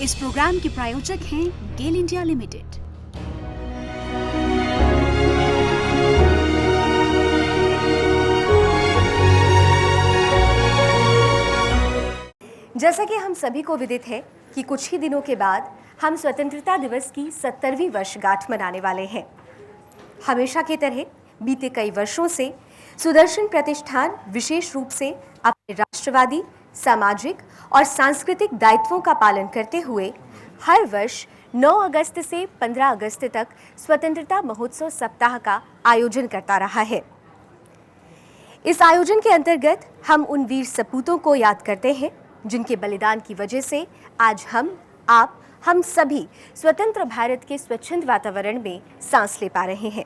इस प्रोग्राम के प्रायोजक हैं गेल इंडिया लिमिटेड। जैसा कि हम सभी को विदित है कि कुछ ही दिनों के बाद हम स्वतंत्रता दिवस की 70वीं वर्षगांठ मनाने वाले हैं। हमेशा की तरह बीते कई वर्षों से सुदर्शन प्रतिष्ठान विशेष रूप से अपने राष्ट्रवादी, सामाजिक और सांस्कृतिक दायित्वों का पालन करते हुए हर वर्ष 9 अगस्त से 15 अगस्त तक स्वतंत्रता महोत्सव सप्ताह का आयोजन करता रहा है। इस आयोजन के अंतर्गत हम उन वीर सपूतों को याद करते हैं जिनके बलिदान की वजह से आज हम सभी स्वतंत्र भारत के स्वच्छंद वातावरण में सांस ले पा रहे हैं।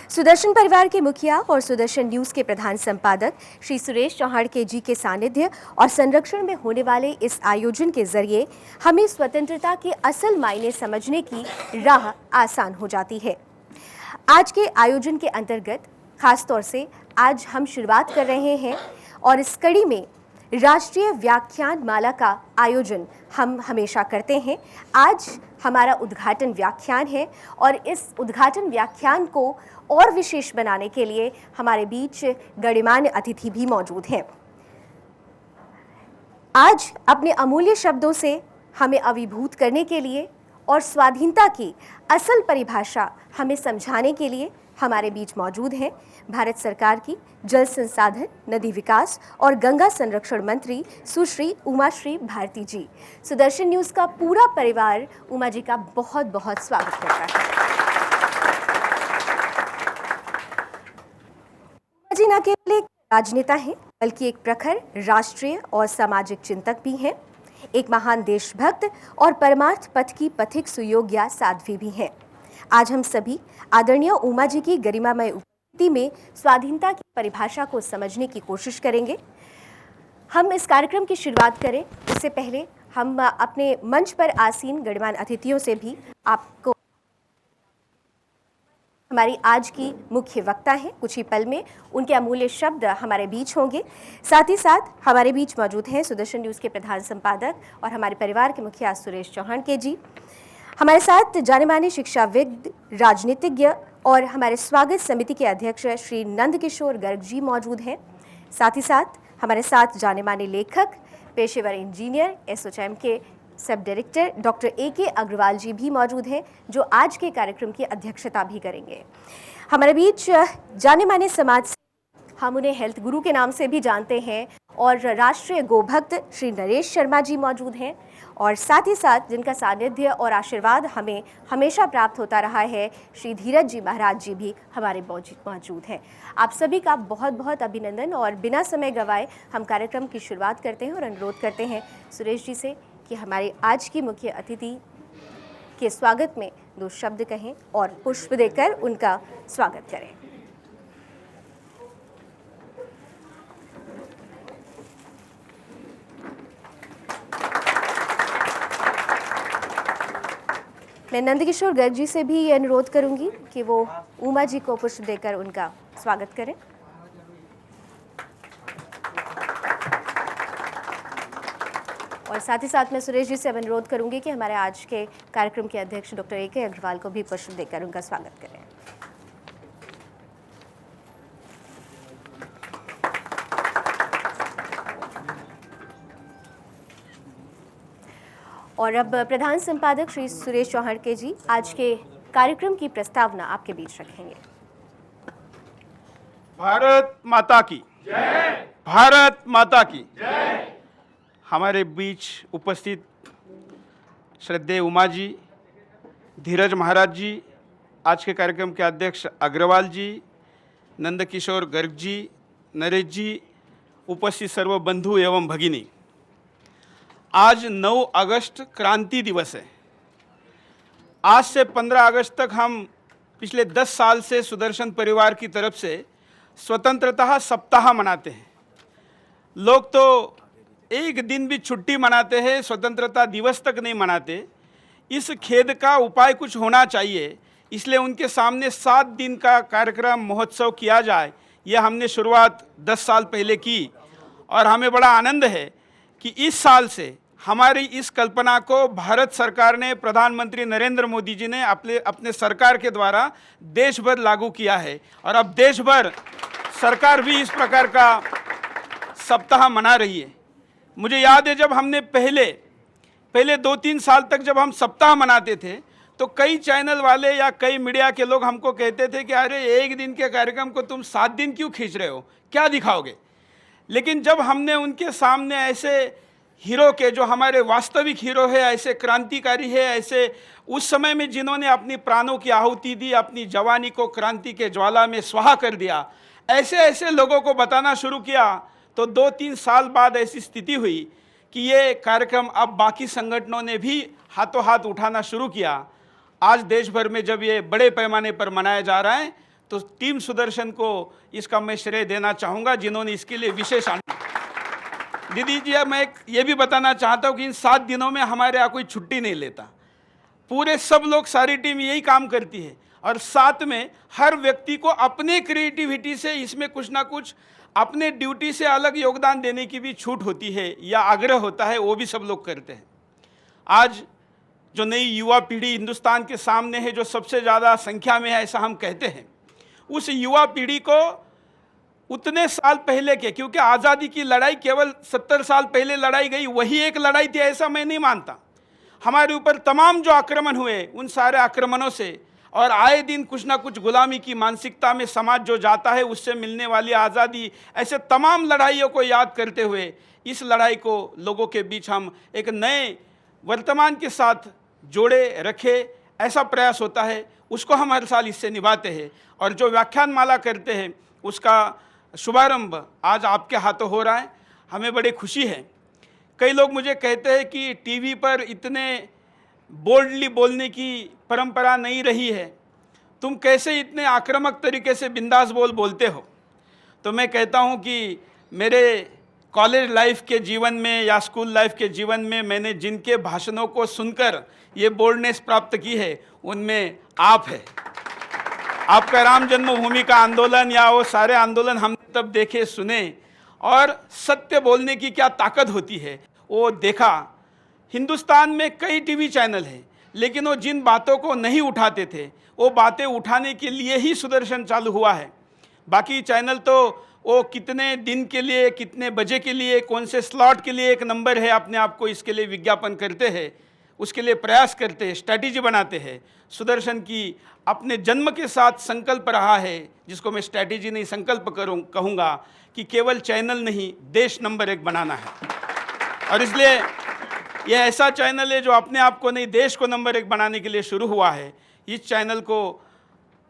सुदर्शन परिवार के मुखिया और सुदर्शन न्यूज़ के प्रधान संपादक श्री सुरेश चौहान के जी के सानिध्य और संरक्षण में होने वाले इस आयोजन के जरिए हमें स्वतंत्रता के असल मायने समझने की राह आसान हो जाती है। आज के आयोजन के अंतर्गत खास तौर से आज हम शुरुआत कर रहे हैं और इस कड़ी में राष्ट्रीय व्याख्यान माला का आयोजन हम हमेशा करते हैं। आज हमारा उद्घाटन व्याख्यान है और इस उद्घाटन व्याख्यान को और विशेष बनाने के लिए हमारे बीच गणमान्य अतिथि भी मौजूद हैं। आज अपने अमूल्य शब्दों से हमें अभिभूत करने के लिए और स्वाधीनता की असल परिभाषा हमें समझाने के लिए हमारे बीच मौजूद हैं भारत सरकार की जल संसाधन, नदी विकास और गंगा संरक्षण मंत्री सुश्री उमाश्री भारती जी। सुदर्शन न्यूज़ का पूरा परिवार उमा जी का बहुत बहुत स्वागत करता है। उमा जी न केवल एक राजनेता हैं बल्कि एक प्रखर राष्ट्रीय और सामाजिक चिंतक भी हैं, एक महान देशभक्त और परमार्थ पथ की पथिक सुयोग्या साध्वी भी हैं। आज हम सभी आदरणीय उमा जी की गरिमामय उपस्थिति में स्वाधीनता की परिभाषा को समझने की कोशिश करेंगे। हम इस कार्यक्रम की शुरुआत करें उससे पहले हम अपने मंच पर आसीन गणमान्य अतिथियों से भी आपको हमारी आज की मुख्य वक्ता हैं, कुछ ही पल में उनके अमूल्य शब्द हमारे बीच होंगे। साथ ही साथ हमारे बीच मौजूद हैं सुदर्शन न्यूज़ के प्रधान संपादक और हमारे परिवार के मुखिया सुरेश चौहान के जी। हमारे साथ जाने माने शिक्षाविद, राजनीतिज्ञ और हमारे स्वागत समिति के अध्यक्ष श्री नंद किशोर गर्ग जी मौजूद हैं। साथ ही साथ हमारे साथ जाने माने लेखक, पेशेवर इंजीनियर, एसोचैम के सब डायरेक्टर डॉक्टर ए.के. अग्रवाल जी भी मौजूद हैं जो आज के कार्यक्रम की अध्यक्षता भी करेंगे। हमारे बीच जाने माने समाज से हम उन्हें हेल्थ गुरु के नाम से भी जानते हैं और राष्ट्रीय गोभक्त श्री नरेश शर्मा जी मौजूद हैं और साथ ही साथ जिनका सानिध्य और आशीर्वाद हमें हमेशा प्राप्त होता रहा है, श्री धीरज जी महाराज जी भी हमारे मौजूद हैं। आप सभी का बहुत बहुत अभिनंदन और बिना समय गंवाए हम कार्यक्रम की शुरुआत करते हैं और अनुरोध करते हैं सुरेश जी से कि हमारे आज की मुख्य अतिथि के स्वागत में 2 शब्द कहें और पुष्प देकर उनका स्वागत करें। मैं नंदकिशोर गर्ग जी से भी ये अनुरोध करूंगी कि वो उमा जी को पुष्प देकर उनका स्वागत करें। और साथ ही साथ मैं सुरेश जी से अब अनुरोध करूंगी कि हमारे आज के कार्यक्रम के अध्यक्ष डॉक्टर ए.के. अग्रवाल को भी पुष्प देकर उनका स्वागत करें। और अब प्रधान संपादक श्री सुरेश चौहान के जी आज के कार्यक्रम की प्रस्तावना आपके बीच रखेंगे। भारत माता की जय। भारत माता की जय। हमारे बीच उपस्थित श्रद्धेय उमा जी, धीरज महाराज जी, आज के कार्यक्रम के अध्यक्ष अग्रवाल जी, नंदकिशोर गर्ग जी, नरेश जी, उपस्थित सर्व बंधु एवं भगिनी, आज 9 अगस्त क्रांति दिवस है। आज से 15 अगस्त तक हम पिछले 10 साल से सुदर्शन परिवार की तरफ से स्वतंत्रता सप्ताह मनाते हैं। लोग तो एक दिन भी छुट्टी मनाते हैं, स्वतंत्रता दिवस तक नहीं मनाते। इस खेद का उपाय कुछ होना चाहिए, इसलिए उनके सामने 7 दिन का कार्यक्रम महोत्सव किया जाए, यह हमने शुरुआत 10 साल पहले की और हमें बड़ा आनंद है कि इस साल से हमारी इस कल्पना को भारत सरकार ने, प्रधानमंत्री नरेंद्र मोदी जी ने अपने सरकार के द्वारा देश भर लागू किया है। और अब देश भर सरकार भी इस प्रकार का सप्ताह मना रही है। मुझे याद है जब हमने पहले 2-3 साल तक जब हम सप्ताह मनाते थे तो कई चैनल वाले या कई मीडिया के लोग हमको कहते थे कि अरे एक दिन के कार्यक्रम को तुम 7 दिन क्यों खींच रहे हो, क्या दिखाओगे। लेकिन जब हमने उनके सामने ऐसे हीरो के, जो हमारे वास्तविक हीरो है, ऐसे क्रांतिकारी है, ऐसे उस समय में जिन्होंने अपनी प्राणों की आहुति दी, अपनी जवानी को क्रांति के ज्वाला में स्वाहा कर दिया, ऐसे ऐसे लोगों को बताना शुरू किया, तो 2-3 साल बाद ऐसी स्थिति हुई कि ये कार्यक्रम अब बाकी संगठनों ने भी हाथों हाथ उठाना शुरू किया। आज देश भर में जब ये बड़े पैमाने पर मनाया जा रहा है तो टीम सुदर्शन को इसका मैं श्रेय देना चाहूँगा, जिन्होंने इसके लिए विशेष दीदी जी, मैं ये भी बताना चाहता हूँ कि इन 7 दिनों में हमारे यहाँ कोई छुट्टी नहीं लेता। पूरे सब लोग, सारी टीम यही काम करती है। और साथ में हर व्यक्ति को अपने क्रिएटिविटी से इसमें कुछ ना कुछ अपने ड्यूटी से अलग योगदान देने की भी छूट होती है या आग्रह होता है, वो भी सब लोग करते हैं। आज जो नई युवा पीढ़ी हिंदुस्तान के सामने है, जो सबसे ज़्यादा संख्या में है ऐसा हम कहते हैं, उस युवा पीढ़ी को उतने साल पहले के, क्योंकि आज़ादी की लड़ाई केवल 70 साल पहले लड़ाई गई, वही एक लड़ाई थी ऐसा मैं नहीं मानता। हमारे ऊपर तमाम जो आक्रमण हुए, उन सारे आक्रमणों से और आए दिन कुछ ना कुछ गुलामी की मानसिकता में समाज जो जाता है, उससे मिलने वाली आज़ादी, ऐसे तमाम लड़ाइयों को याद करते हुए इस लड़ाई को लोगों के बीच हम एक नए वर्तमान के साथ जोड़े रखे, ऐसा प्रयास होता है। उसको हम हर साल इससे निभाते हैं। और जो व्याख्यान माला करते हैं उसका शुभारंभ आज आपके हाथों हो रहा है, हमें बड़ी खुशी है। कई लोग मुझे कहते हैं कि टीवी पर इतने बोल्डली बोलने की परंपरा नहीं रही है, तुम कैसे इतने आक्रामक तरीके से बिंदास बोलते हो। तो मैं कहता हूं कि मेरे कॉलेज लाइफ के जीवन में या स्कूल लाइफ के जीवन में मैंने जिनके भाषणों को सुनकर ये बोल्डनेस प्राप्त की है, उनमें आप है। आपका राम जन्मभूमि का आंदोलन या वो सारे आंदोलन हमने तब देखे सुने, और सत्य बोलने की क्या ताकत होती है वो देखा। हिंदुस्तान में कई टीवी चैनल हैं, लेकिन वो जिन बातों को नहीं उठाते थे, वो बातें उठाने के लिए ही सुदर्शन चालू हुआ है। बाकी चैनल तो वो कितने दिन के लिए, कितने बजे के लिए, कौन से स्लॉट के लिए एक नंबर है, अपने आप को इसके लिए विज्ञापन करते हैं, उसके लिए प्रयास करते हैं, स्ट्रैटेजी बनाते हैं। सुदर्शन की अपने जन्म के साथ संकल्प रहा है, जिसको मैं स्ट्रैटेजी नहीं संकल्प कहूँगा, कि केवल चैनल नहीं, देश नंबर 1 बनाना है। और इसलिए यह ऐसा चैनल है जो अपने आप को नहीं, देश को नंबर 1 बनाने के लिए शुरू हुआ है। इस चैनल को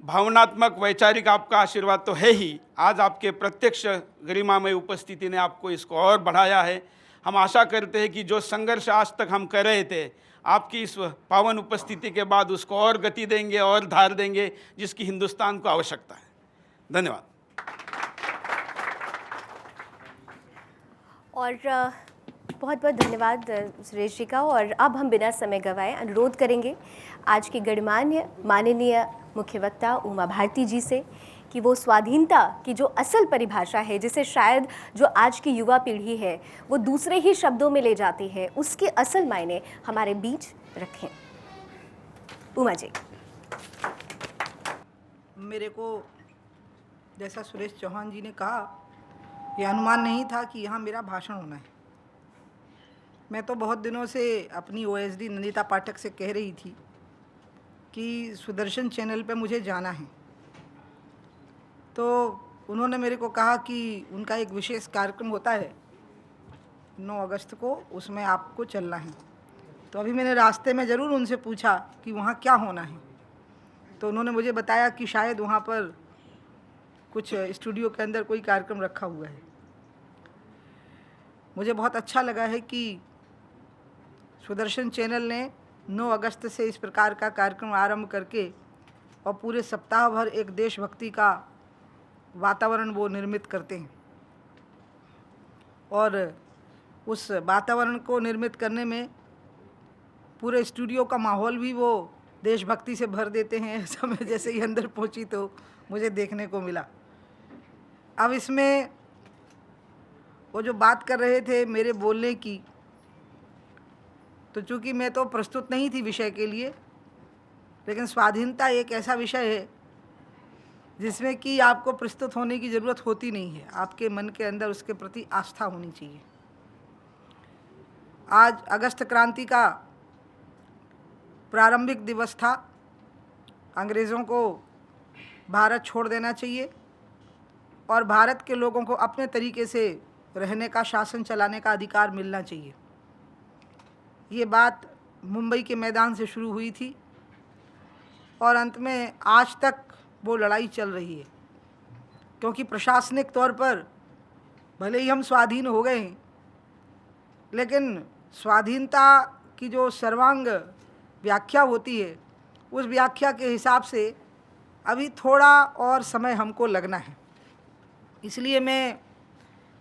भावनात्मक, वैचारिक आपका आशीर्वाद तो है ही, आज आपके प्रत्यक्ष गरिमामय उपस्थिति ने आपको इसको और बढ़ाया है। हम आशा करते हैं कि जो संघर्ष आज तक हम कर रहे थे, आपकी इस पावन उपस्थिति के बाद उसको और गति देंगे और धार देंगे, जिसकी हिंदुस्तान को आवश्यकता है। धन्यवाद। और बहुत बहुत धन्यवाद सुरेश जी का। और अब हम बिना समय गंवाए अनुरोध करेंगे आज की गणमान्य माननीय मुख्य वक्ता उमा भारती जी से कि वो स्वाधीनता की जो असल परिभाषा है, जिसे शायद जो आज की युवा पीढ़ी है वो दूसरे ही शब्दों में ले जाती है, उसके असल मायने हमारे बीच रखें। उमा जी। मेरे को जैसा सुरेश चौहान जी ने कहा, ये अनुमान नहीं था कि यहाँ मेरा भाषण होना है। मैं तो बहुत दिनों से अपनी ओएसडी नंदिता पाठक से कह रही थी कि सुदर्शन चैनल पे मुझे जाना है, तो उन्होंने मेरे को कहा कि उनका एक विशेष कार्यक्रम होता है 9 अगस्त को, उसमें आपको चलना है। तो अभी मैंने रास्ते में ज़रूर उनसे पूछा कि वहाँ क्या होना है, तो उन्होंने मुझे बताया कि शायद वहाँ पर कुछ स्टूडियो के अंदर कोई कार्यक्रम रखा हुआ है। मुझे बहुत अच्छा लगा है कि सुदर्शन चैनल ने 9 अगस्त से इस प्रकार का कार्यक्रम आरंभ करके और पूरे सप्ताह भर एक देशभक्ति का वातावरण वो निर्मित करते हैं, और उस वातावरण को निर्मित करने में पूरे स्टूडियो का माहौल भी वो देशभक्ति से भर देते हैं। ऐसा मैं जैसे ही अंदर पहुंची तो मुझे देखने को मिला। अब इसमें वो जो बात कर रहे थे मेरे बोलने की, तो चूँकि मैं तो प्रस्तुत नहीं थी विषय के लिए, लेकिन स्वाधीनता एक ऐसा विषय है जिसमें कि आपको प्रस्तुत होने की ज़रूरत होती नहीं है, आपके मन के अंदर उसके प्रति आस्था होनी चाहिए। आज अगस्त क्रांति का प्रारंभिक दिवस था। अंग्रेज़ों को भारत छोड़ देना चाहिए और भारत के लोगों को अपने तरीके से रहने का, शासन चलाने का अधिकार मिलना चाहिए। ये बात मुंबई के मैदान से शुरू हुई थी और अंत में आज तक वो लड़ाई चल रही है, क्योंकि प्रशासनिक तौर पर भले ही हम स्वाधीन हो गए हैं, लेकिन स्वाधीनता की जो सर्वांग व्याख्या होती है, उस व्याख्या के हिसाब से अभी थोड़ा और समय हमको लगना है। इसलिए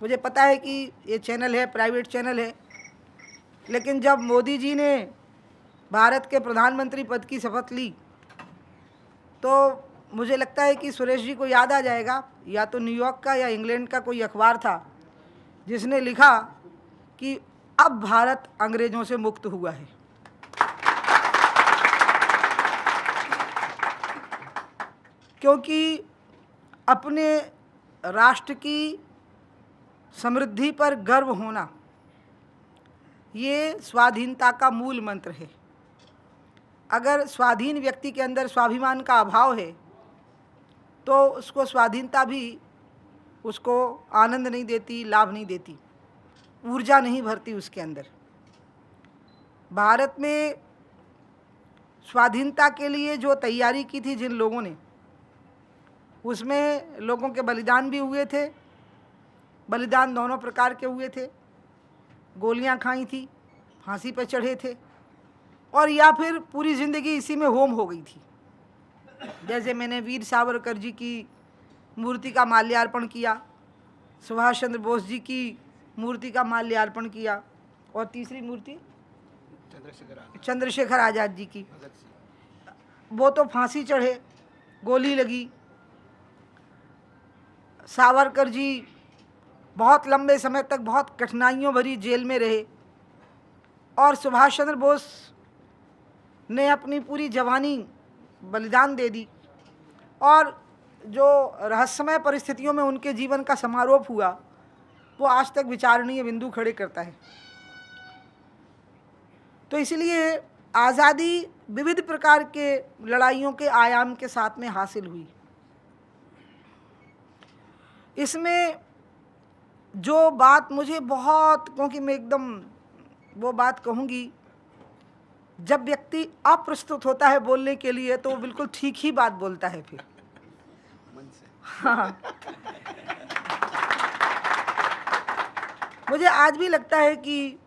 मुझे पता है कि ये चैनल है, प्राइवेट चैनल है, लेकिन जब मोदी जी ने भारत के प्रधानमंत्री पद की शपथ ली तो मुझे लगता है कि सुरेश जी को याद आ जाएगा, या तो न्यूयॉर्क का या इंग्लैंड का कोई अखबार था जिसने लिखा कि अब भारत अंग्रेज़ों से मुक्त हुआ है। क्योंकि अपने राष्ट्र की समृद्धि पर गर्व होना ये स्वाधीनता का मूल मंत्र है। अगर स्वाधीन व्यक्ति के अंदर स्वाभिमान का अभाव है तो उसको स्वाधीनता भी उसको आनंद नहीं देती, लाभ नहीं देती, ऊर्जा नहीं भरती उसके अंदर। भारत में स्वाधीनता के लिए जो तैयारी की थी जिन लोगों ने, उसमें लोगों के बलिदान भी हुए थे। बलिदान दोनों प्रकार के हुए थे, गोलियां खाई थी, फांसी पर चढ़े थे, और या फिर पूरी ज़िंदगी इसी में होम हो गई थी। जैसे मैंने वीर सावरकर जी की मूर्ति का माल्यार्पण किया, सुभाष चंद्र बोस जी की मूर्ति का माल्यार्पण किया, और तीसरी मूर्ति चंद्रशेखर आज़ाद जी की, वो तो फांसी चढ़े, गोली लगी। सावरकर जी बहुत लंबे समय तक बहुत कठिनाइयों भरी जेल में रहे, और सुभाष चंद्र बोस ने अपनी पूरी जवानी बलिदान दे दी, और जो रहस्यमय परिस्थितियों में उनके जीवन का समारोप हुआ वो आज तक विचारणीय बिंदु खड़े करता है। तो इसलिए आज़ादी विविध प्रकार के लड़ाइयों के आयाम के साथ में हासिल हुई। इसमें जो बात मुझे बहुत, क्योंकि मैं एकदम वो बात कहूँगी, जब व्यक्ति अप्रस्तुत होता है बोलने के लिए तो वो बिल्कुल ठीक ही बात बोलता है फिर। हाँ, मुझे आज भी लगता है कि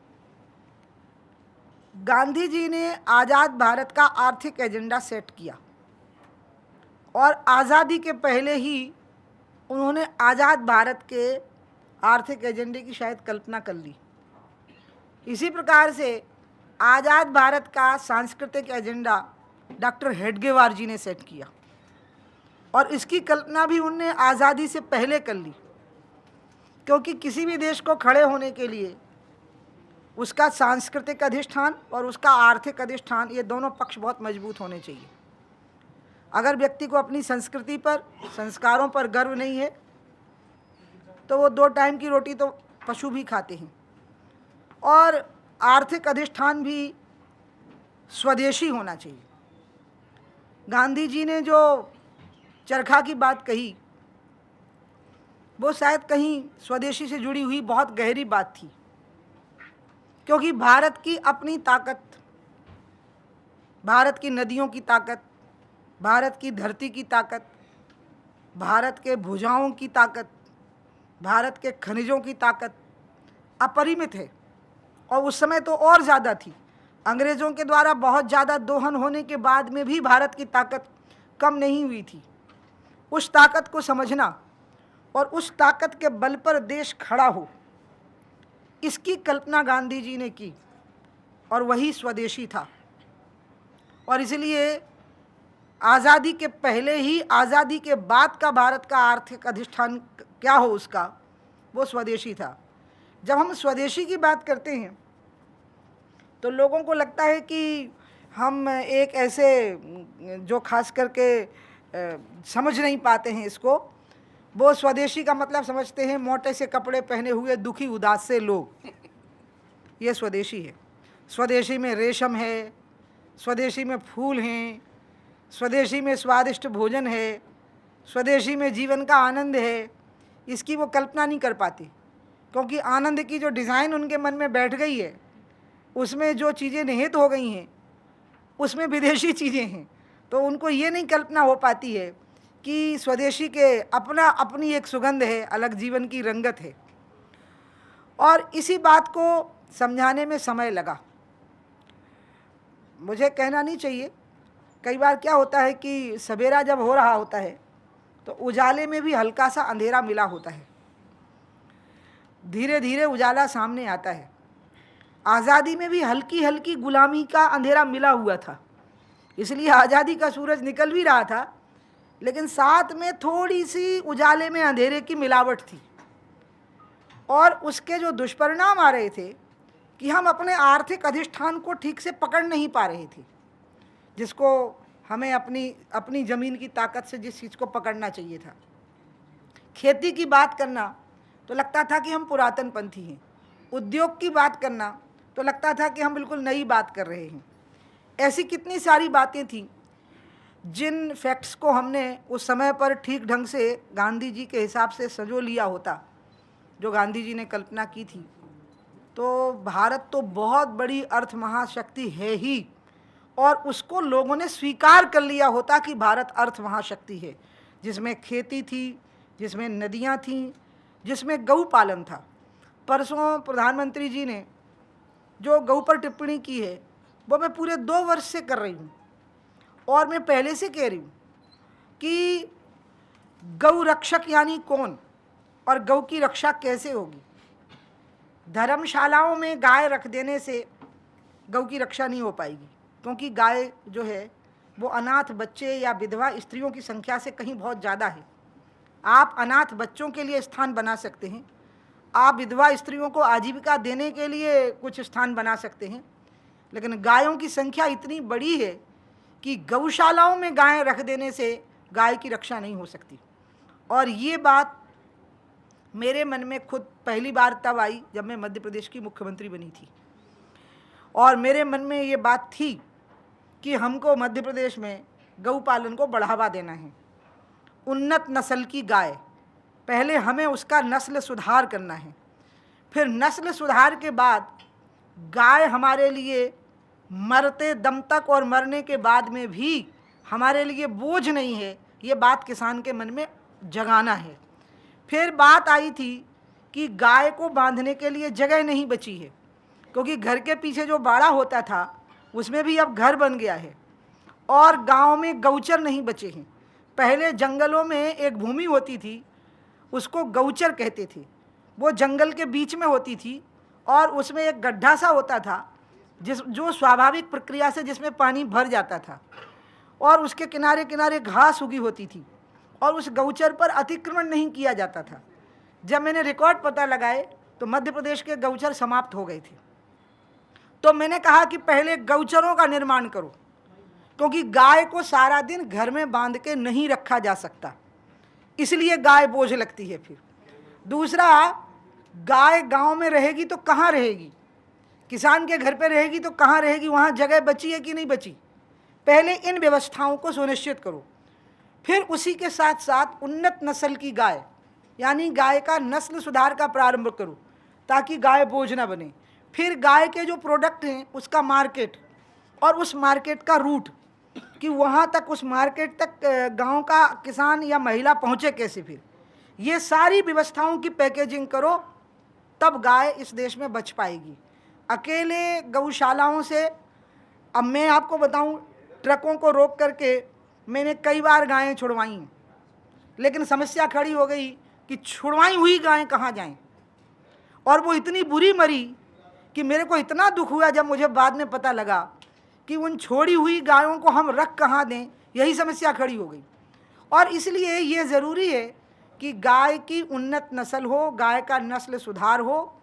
गांधी जी ने आज़ाद भारत का आर्थिक एजेंडा सेट किया, और आज़ादी के पहले ही उन्होंने आज़ाद भारत के आर्थिक एजेंडे की शायद कल्पना कर ली। इसी प्रकार से आज़ाद भारत का सांस्कृतिक एजेंडा डॉक्टर हेडगेवार जी ने सेट किया, और इसकी कल्पना भी उनने आज़ादी से पहले कर ली, क्योंकि किसी भी देश को खड़े होने के लिए उसका सांस्कृतिक अधिष्ठान और उसका आर्थिक अधिष्ठान, ये दोनों पक्ष बहुत मजबूत होने चाहिए। अगर व्यक्ति को अपनी संस्कृति पर, संस्कारों पर गर्व नहीं है तो वो 2 टाइम की रोटी तो पशु भी खाते हैं। और आर्थिक अधिष्ठान भी स्वदेशी होना चाहिए। गांधी जी ने जो चरखा की बात कही वो शायद कहीं स्वदेशी से जुड़ी हुई बहुत गहरी बात थी, क्योंकि भारत की अपनी ताकत, भारत की नदियों की ताकत, भारत की धरती की ताकत, भारत के भुजाओं की ताकत, भारत के खनिजों की ताकत अपरिमित है, और उस समय तो और ज़्यादा थी। अंग्रेज़ों के द्वारा बहुत ज़्यादा दोहन होने के बाद में भी भारत की ताकत कम नहीं हुई थी। उस ताकत को समझना और उस ताकत के बल पर देश खड़ा हो, इसकी कल्पना गांधी जी ने की, और वही स्वदेशी था। और इसलिए आज़ादी के पहले ही, आज़ादी के बाद का भारत का आर्थिक अधिष्ठान क्या हो उसका, वो स्वदेशी था। जब हम स्वदेशी की बात करते हैं तो लोगों को लगता है कि हम एक ऐसे जो खास करके समझ नहीं पाते हैं इसको, वो स्वदेशी का मतलब समझते हैं मोटे से कपड़े पहने हुए दुखी उदास से लोग, ये स्वदेशी है। स्वदेशी में रेशम है, स्वदेशी में फूल हैं, स्वदेशी में स्वादिष्ट भोजन है, स्वदेशी में जीवन का आनंद है। इसकी वो कल्पना नहीं कर पाती, क्योंकि आनंद की जो डिज़ाइन उनके मन में बैठ गई है, उसमें जो चीज़ें निहित हो गई हैं, उसमें विदेशी चीज़ें हैं। तो उनको ये नहीं कल्पना हो पाती है कि स्वदेशी के अपनी एक सुगंध है, अलग जीवन की रंगत है। और इसी बात को समझाने में समय लगा। मुझे कहना नहीं चाहिए, कई बार क्या होता है कि सवेरा जब हो रहा होता है तो उजाले में भी हल्का सा अंधेरा मिला होता है, धीरे धीरे उजाला सामने आता है। आज़ादी में भी हल्की हल्की गुलामी का अंधेरा मिला हुआ था, इसलिए आज़ादी का सूरज निकल भी रहा था, लेकिन साथ में थोड़ी सी उजाले में अंधेरे की मिलावट थी। और उसके जो दुष्परिणाम आ रहे थे कि हम अपने आर्थिक अधिष्ठान को ठीक से पकड़ नहीं पा रहे थे, जिसको हमें अपनी ज़मीन की ताकत से जिस चीज़ को पकड़ना चाहिए था। खेती की बात करना तो लगता था कि हम पुरातन पंथी हैं, उद्योग की बात करना तो लगता था कि हम बिल्कुल नई बात कर रहे हैं। ऐसी कितनी सारी बातें थीं जिन फैक्ट्स को हमने उस समय पर ठीक ढंग से गांधी जी के हिसाब से संजो लिया होता, जो गांधी जी ने कल्पना की थी, तो भारत तो बहुत बड़ी अर्थ महाशक्ति है ही, और उसको लोगों ने स्वीकार कर लिया होता कि भारत अर्थ महाशक्ति है, जिसमें खेती थी, जिसमें नदियाँ थीं, जिसमें गौ पालन था। परसों प्रधानमंत्री जी ने जो गौ पर टिप्पणी की है वो मैं पूरे 2 वर्ष से कर रही हूँ, और मैं पहले से कह रही हूँ कि गौ रक्षक यानी कौन और गौ की रक्षा कैसे होगी। धर्मशालाओं में गाय रख देने से गौ की रक्षा नहीं हो पाएगी, क्योंकि गाय जो है वो अनाथ बच्चे या विधवा स्त्रियों की संख्या से कहीं बहुत ज़्यादा है। आप अनाथ बच्चों के लिए स्थान बना सकते हैं, आप विधवा स्त्रियों को आजीविका देने के लिए कुछ स्थान बना सकते हैं, लेकिन गायों की संख्या इतनी बड़ी है कि गौशालाओं में गायें रख देने से गाय की रक्षा नहीं हो सकती। और ये बात मेरे मन में खुद पहली बार तब आई जब मैं मध्य प्रदेश की मुख्यमंत्री बनी थी, और मेरे मन में ये बात थी कि हमको मध्य प्रदेश में गौ पालन को बढ़ावा देना है। उन्नत नस्ल की गाय, पहले हमें उसका नस्ल सुधार करना है, फिर नस्ल सुधार के बाद गाय हमारे लिए मरते दम तक और मरने के बाद में भी हमारे लिए बोझ नहीं है, ये बात किसान के मन में जगाना है। फिर बात आई थी कि गाय को बांधने के लिए जगह नहीं बची है, क्योंकि घर के पीछे जो बाड़ा होता था उसमें भी अब घर बन गया है, और गांव में गौचर नहीं बचे हैं। पहले जंगलों में एक भूमि होती थी, उसको गौचर कहते थे, वो जंगल के बीच में होती थी, और उसमें एक गड्ढा सा होता था जो स्वाभाविक प्रक्रिया से जिसमें पानी भर जाता था, और उसके किनारे किनारे घास उगी होती थी, और उस गौचर पर अतिक्रमण नहीं किया जाता था। जब मैंने रिकॉर्ड पता लगाए तो मध्य प्रदेश के गौचर समाप्त हो गए थे। तो मैंने कहा कि पहले गौचरों का निर्माण करो, क्योंकि गाय को सारा दिन घर में बांध के नहीं रखा जा सकता, इसलिए गाय बोझ लगती है। फिर दूसरा, गाय गांव में रहेगी तो कहाँ रहेगी, किसान के घर पे रहेगी तो कहाँ रहेगी, वहाँ जगह बची है कि नहीं बची। पहले इन व्यवस्थाओं को सुनिश्चित करो, फिर उसी के साथ साथ उन्नत नस्ल की गाय यानी गाय का नस्ल सुधार का प्रारंभ करो, ताकि गाय बोझ ना बने। फिर गाय के जो प्रोडक्ट हैं उसका मार्केट, और उस मार्केट का रूट कि वहाँ तक, उस मार्केट तक गांव का किसान या महिला पहुँचे कैसे, फिर ये सारी व्यवस्थाओं की पैकेजिंग करो, तब गाय इस देश में बच पाएगी। अकेले गौशालाओं से, अब मैं आपको बताऊं, ट्रकों को रोक करके मैंने कई बार गायें छुड़वाई हैं, लेकिन समस्या खड़ी हो गई कि छुड़वाई हुई गायें कहाँ जाएं, और वो इतनी बुरी मरी कि मेरे को इतना दुख हुआ जब मुझे बाद में पता लगा कि उन छोड़ी हुई गायों को हम रख कहाँ दें, यही समस्या खड़ी हो गई। और इसलिए ये ज़रूरी है कि गाय की उन्नत नस्ल हो, गाय का नस्ल सुधार हो,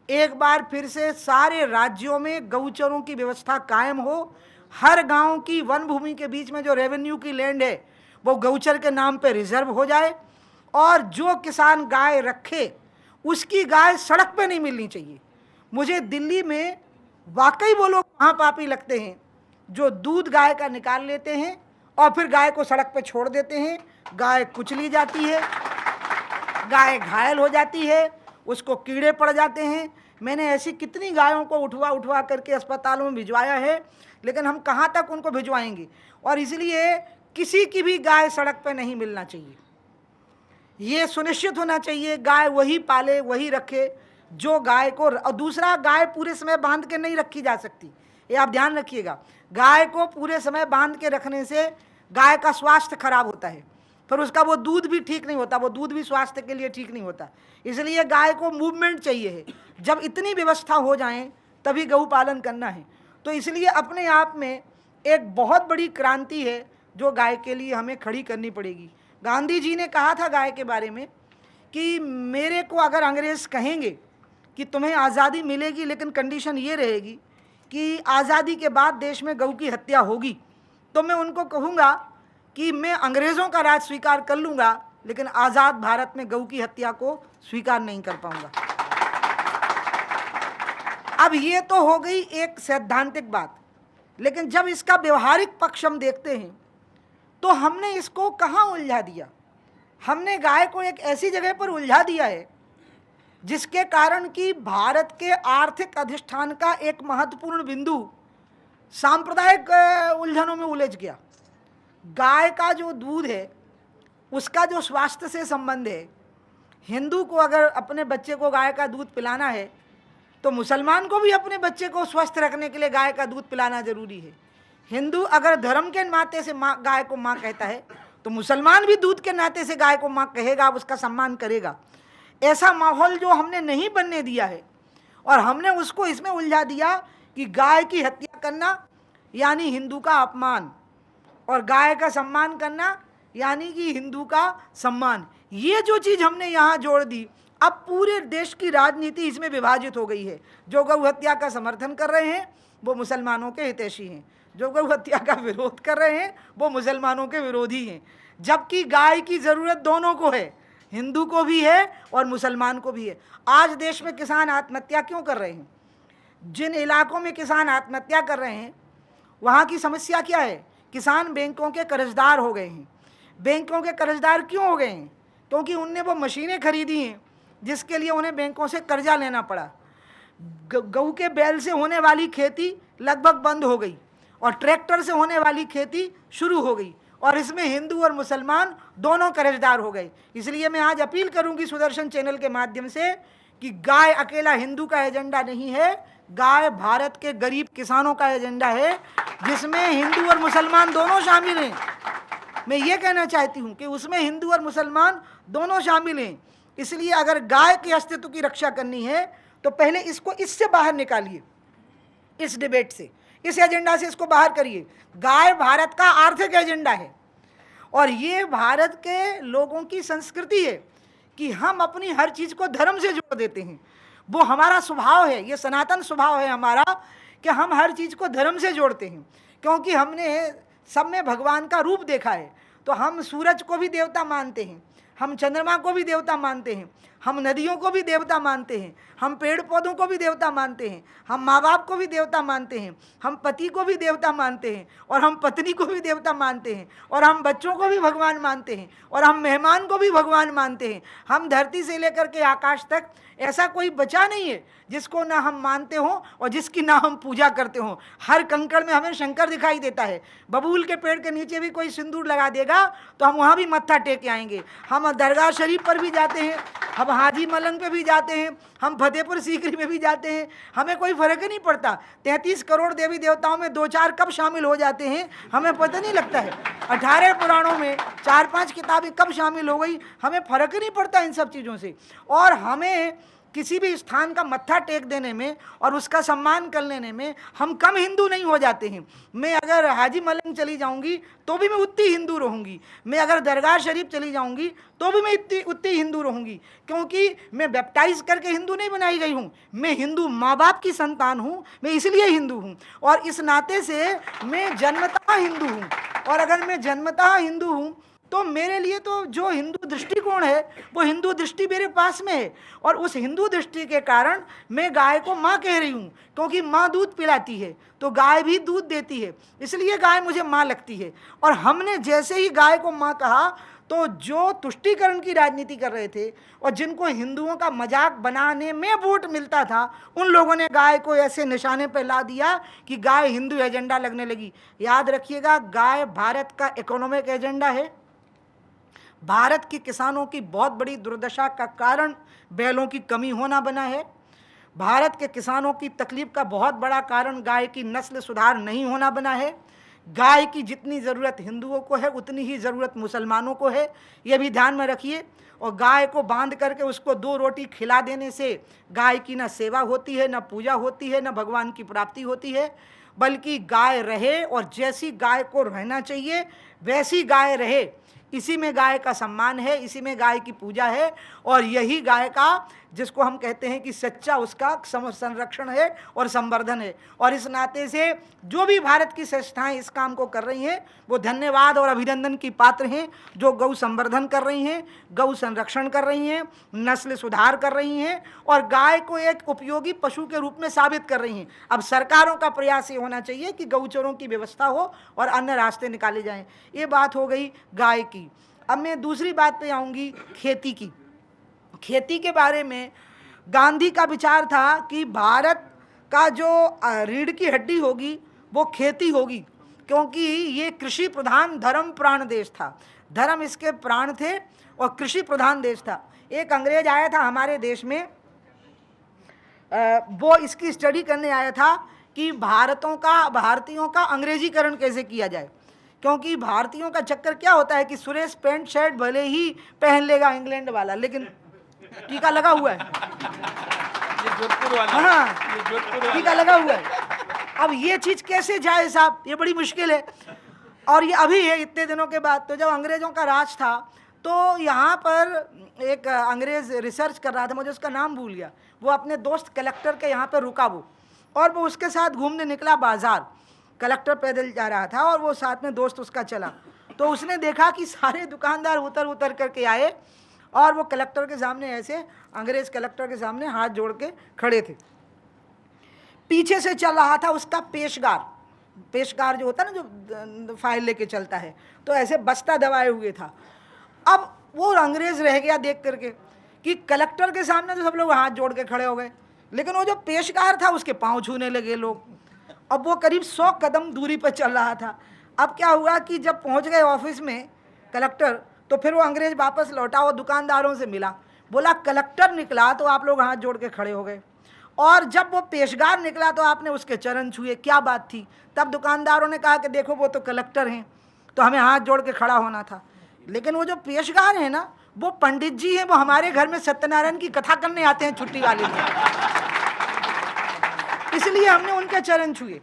एक बार फिर से सारे राज्यों में गौचरों की व्यवस्था कायम हो, हर गांव की वन भूमि के बीच में जो रेवेन्यू की लैंड है वो गौचर के नाम पे रिजर्व हो जाए, और जो किसान गाय रखे उसकी गाय सड़क पे नहीं मिलनी चाहिए। मुझे दिल्ली में वाकई वो लोग महापापी लगते हैं जो दूध गाय का निकाल लेते हैं और फिर गाय को सड़क पे छोड़ देते हैं। गाय कुचली जाती है, गाय घायल हो जाती है, उसको कीड़े पड़ जाते हैं। मैंने ऐसी कितनी गायों को उठवा करके अस्पतालों में भिजवाया है, लेकिन हम कहाँ तक उनको भिजवाएंगे। और इसलिए किसी की भी गाय सड़क पे नहीं मिलना चाहिए। ये सुनिश्चित होना चाहिए गाय वही पाले वही रखे जो गाय को, और दूसरा गाय पूरे समय बांध के नहीं रखी जा सकती, ये आप ध्यान रखिएगा। गाय को पूरे समय बांध के रखने से गाय का स्वास्थ्य खराब होता है, फिर उसका वो दूध भी ठीक नहीं होता, वो दूध भी स्वास्थ्य के लिए ठीक नहीं होता। इसलिए गाय को मूवमेंट चाहिए है। जब इतनी व्यवस्था हो जाए तभी गौ पालन करना है। तो इसलिए अपने आप में एक बहुत बड़ी क्रांति है जो गाय के लिए हमें खड़ी करनी पड़ेगी। गांधी जी ने कहा था गाय के बारे में कि मेरे को अगर अंग्रेज़ कहेंगे कि तुम्हें आज़ादी मिलेगी लेकिन कंडीशन ये रहेगी कि आज़ादी के बाद देश में गौ की हत्या होगी, तो मैं उनको कहूँगा कि मैं अंग्रेज़ों का राज स्वीकार कर लूँगा लेकिन आज़ाद भारत में गौ की हत्या को स्वीकार नहीं कर पाऊँगा। अब ये तो हो गई एक सैद्धांतिक बात, लेकिन जब इसका व्यवहारिक पक्ष हम देखते हैं तो हमने इसको कहाँ उलझा दिया। हमने गाय को एक ऐसी जगह पर उलझा दिया है जिसके कारण कि भारत के आर्थिक अधिष्ठान का एक महत्वपूर्ण बिंदु सांप्रदायिक उलझनों में उलझ गया। गाय का जो दूध है उसका जो स्वास्थ्य से संबंध है, हिंदू को अगर अपने बच्चे को गाय का दूध पिलाना है तो मुसलमान को भी अपने बच्चे को स्वस्थ रखने के लिए गाय का दूध पिलाना जरूरी है। हिंदू अगर धर्म के नाते से माँ गाय को माँ कहता है तो मुसलमान भी दूध के नाते से गाय को माँ कहेगा, उसका सम्मान करेगा। ऐसा माहौल जो हमने नहीं बनने दिया है और हमने उसको इसमें उलझा दिया कि गाय की हत्या करना यानी हिंदू का अपमान और गाय का सम्मान करना यानी कि हिंदू का सम्मान। ये जो चीज़ हमने यहाँ जोड़ दी, अब पूरे देश की राजनीति इसमें विभाजित हो गई है। जो गौ हत्या का समर्थन कर रहे हैं वो मुसलमानों के हितैषी हैं, जो गौ हत्या का विरोध कर रहे हैं वो मुसलमानों के विरोधी हैं। जबकि गाय की ज़रूरत दोनों को है, हिंदू को भी है और मुसलमान को भी है। आज देश में किसान आत्महत्या क्यों कर रहे हैं? जिन इलाकों में किसान आत्महत्या कर रहे हैं वहाँ की समस्या क्या है? किसान बैंकों के कर्जदार हो गए हैं। बैंकों के कर्जदार क्यों हो गए हैं? क्योंकि उनने वो मशीनें खरीदी हैं जिसके लिए उन्हें बैंकों से कर्जा लेना पड़ा। गऊ के बैल से होने वाली खेती लगभग बंद हो गई और ट्रैक्टर से होने वाली खेती शुरू हो गई, और इसमें हिंदू और मुसलमान दोनों कर्जदार हो गए। इसलिए मैं आज अपील करूंगी सुदर्शन चैनल के माध्यम से कि गाय अकेला हिंदू का एजेंडा नहीं है, गाय भारत के गरीब किसानों का एजेंडा है जिसमें हिंदू और मुसलमान दोनों शामिल हैं। मैं ये कहना चाहती हूँ कि उसमें हिंदू और मुसलमान दोनों शामिल हैं। इसलिए अगर गाय के अस्तित्व की रक्षा करनी है तो पहले इसको इससे बाहर निकालिए, इस डिबेट से, इस एजेंडा से इसको बाहर करिए। गाय भारत का आर्थिक एजेंडा है और ये भारत के लोगों की संस्कृति है कि हम अपनी हर चीज़ को धर्म से जोड़ देते हैं। वो हमारा स्वभाव है, ये सनातन स्वभाव है हमारा कि हम हर चीज़ को धर्म से जोड़ते हैं, क्योंकि हमने सब में भगवान का रूप देखा है। तो हम सूरज को भी देवता मानते हैं, हम चंद्रमा को भी देवता मानते हैं, हम नदियों को भी देवता मानते हैं, हम पेड़ पौधों को भी देवता मानते हैं, हम माँ बाप को भी देवता मानते हैं, हम पति को भी देवता मानते हैं और हम पत्नी को भी देवता मानते हैं और हम बच्चों को भी भगवान मानते हैं और हम मेहमान को भी भगवान मानते हैं। हम धरती से लेकर के आकाश तक ऐसा कोई बचा नहीं है जिसको ना हम मानते हों और जिसकी ना हम पूजा करते हों। हर कंकड़ में हमें शंकर दिखाई देता है। बबूल के पेड़ के नीचे भी कोई सिंदूर लगा देगा तो हम वहाँ भी मत्था टेक के आएंगे। हम दरगाह शरीफ पर भी जाते हैं, हम हाजी मलंग पे भी जाते हैं, हम फतेहपुर सीकरी में भी जाते हैं, हमें कोई फ़र्क ही नहीं पड़ता। 33 करोड़ देवी देवताओं में 2-4 कब शामिल हो जाते हैं हमें पता नहीं लगता है। 18 पुराणों में 4-5 किताबें कब शामिल हो गई हमें फ़र्क ही नहीं पड़ता इन सब चीज़ों से। और हमें किसी भी स्थान का मत्था टेक देने में और उसका सम्मान कर लेने में हम कम हिंदू नहीं हो जाते हैं। मैं अगर हाजी मलंग चली जाऊंगी तो भी मैं उतनी हिंदू रहूंगी, मैं अगर दरगाह शरीफ चली जाऊंगी तो भी मैं उतनी हिंदू रहूंगी, क्योंकि मैं बैप्टाइज करके हिंदू नहीं बनाई गई हूँ, मैं हिंदू माँ बाप की संतान हूँ, मैं इसलिए हिंदू हूँ और इस नाते से मैं जन्मतः हिंदू हूँ। और अगर मैं जन्मतः हिंदू हूँ तो मेरे लिए तो जो हिंदू दृष्टिकोण है वो हिंदू दृष्टि मेरे पास में है, और उस हिंदू दृष्टि के कारण मैं गाय को माँ कह रही हूँ, क्योंकि माँ दूध पिलाती है तो गाय भी दूध देती है, इसलिए गाय मुझे माँ लगती है। और हमने जैसे ही गाय को माँ कहा तो जो तुष्टीकरण की राजनीति कर रहे थे और जिनको हिंदुओं का मजाक बनाने में वोट मिलता था, उन लोगों ने गाय को ऐसे निशाने पर ला दिया कि गाय हिंदू एजेंडा लगने लगी। याद रखिएगा, गाय भारत का इकोनॉमिक एजेंडा है। भारत के किसानों की बहुत बड़ी दुर्दशा का कारण बैलों की कमी होना बना है। भारत के किसानों की तकलीफ का बहुत बड़ा कारण गाय की नस्ल सुधार नहीं होना बना है। गाय की जितनी ज़रूरत हिंदुओं को है उतनी ही ज़रूरत मुसलमानों को है, यह भी ध्यान में रखिए। और गाय को बांध करके उसको 2 रोटी खिला देने से गाय की न सेवा होती है, न पूजा होती है, न भगवान की प्राप्ति होती है, बल्कि गाय रहे और जैसी गाय को रहना चाहिए वैसी गाय रहे, इसी में गाय का सम्मान है, इसी में गाय की पूजा है, और यही गाय का, जिसको हम कहते हैं कि सच्चा उसका संरक्षण है और संवर्धन है। और इस नाते से जो भी भारत की संस्थाएं इस काम को कर रही हैं वो धन्यवाद और अभिनंदन की पात्र हैं, जो गौ संवर्धन कर रही हैं, गौ संरक्षण कर रही हैं, नस्ल सुधार कर रही हैं और गाय को एक उपयोगी पशु के रूप में साबित कर रही हैं। अब सरकारों का प्रयास ये होना चाहिए कि गौचरों की व्यवस्था हो और अन्य रास्ते निकाले जाएं। ये बात हो गई गाय की। अब मैं दूसरी बात पे आऊँगी, खेती की। खेती के बारे में गांधी का विचार था कि भारत का जो रीढ़ की हड्डी होगी वो खेती होगी, क्योंकि ये कृषि प्रधान धर्म प्राण देश था, धर्म इसके प्राण थे और कृषि प्रधान देश था। एक अंग्रेज आया था हमारे देश में, वो इसकी स्टडी करने आया था कि भारतीयों का अंग्रेजीकरण कैसे किया जाए, क्योंकि भारतीयों का चक्कर क्या होता है कि सुरेश पैंट शर्ट भले ही पहन लेगा इंग्लैंड वाला, लेकिन टीका लगा हुआ है, ये जोधपुर वाला, हाँ ये जोधपुर टीका लगा हुआ है। अब ये चीज़ कैसे जाए साहब, ये बड़ी मुश्किल है। और ये अभी है इतने दिनों के बाद। तो जब अंग्रेज़ों का राज था तो यहाँ पर एक अंग्रेज़ रिसर्च कर रहा था, मुझे उसका नाम भूल गया, वो अपने दोस्त कलेक्टर के यहाँ पर रुका वो, और वो उसके साथ घूमने निकला बाज़ार। कलेक्टर पैदल जा रहा था और वो साथ में दोस्त उसका चला, तो उसने देखा कि सारे दुकानदार उतर उतर करके आए और वो कलेक्टर के सामने ऐसे, अंग्रेज़ कलेक्टर के सामने हाथ जोड़ के खड़े थे। पीछे से चल रहा था उसका पेशकार जो होता है ना, जो फाइल लेके चलता है, तो ऐसे बस्ता दबाए हुए था। अब वो अंग्रेज़ रह गया देख करके कि कलेक्टर के सामने तो सब लोग हाथ जोड़ के खड़े हो गए, लेकिन वो जो पेशकार था उसके पाँव छूने लगे लोग। अब वो करीब 100 कदम दूरी पर चल रहा था। अब क्या हुआ कि जब पहुंच गए ऑफिस में कलेक्टर, तो फिर वो अंग्रेज वापस लौटा, वो दुकानदारों से मिला, बोला कलेक्टर निकला तो आप लोग हाथ जोड़ के खड़े हो गए, और जब वो पेशकार निकला तो आपने उसके चरण छुए, क्या बात थी? तब दुकानदारों ने कहा कि देखो वो तो कलेक्टर हैं तो हमें हाथ जोड़ के खड़ा होना था, लेकिन वो जो पेशकार हैं ना वो पंडित जी हैं, वो हमारे घर में सत्यनारायण की कथा करने आते हैं छुट्टी वाले दिन, इसलिए हमने उनके चरण छुए।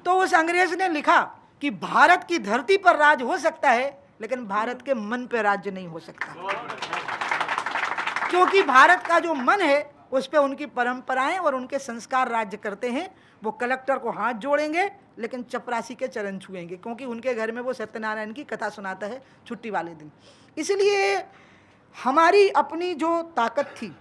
तो उस अंग्रेज ने लिखा कि भारत की धरती पर राज हो सकता है लेकिन भारत के मन पे राज्य नहीं हो सकता, क्योंकि भारत का जो मन है उस पे उनकी परंपराएं और उनके संस्कार राज्य करते हैं। वो कलेक्टर को हाथ जोड़ेंगे लेकिन चपरासी के चरण छुएंगे, क्योंकि उनके घर में वो सत्यनारायण की कथा सुनाता है छुट्टी वाले दिन। इसलिए हमारी अपनी जो ताकत थी,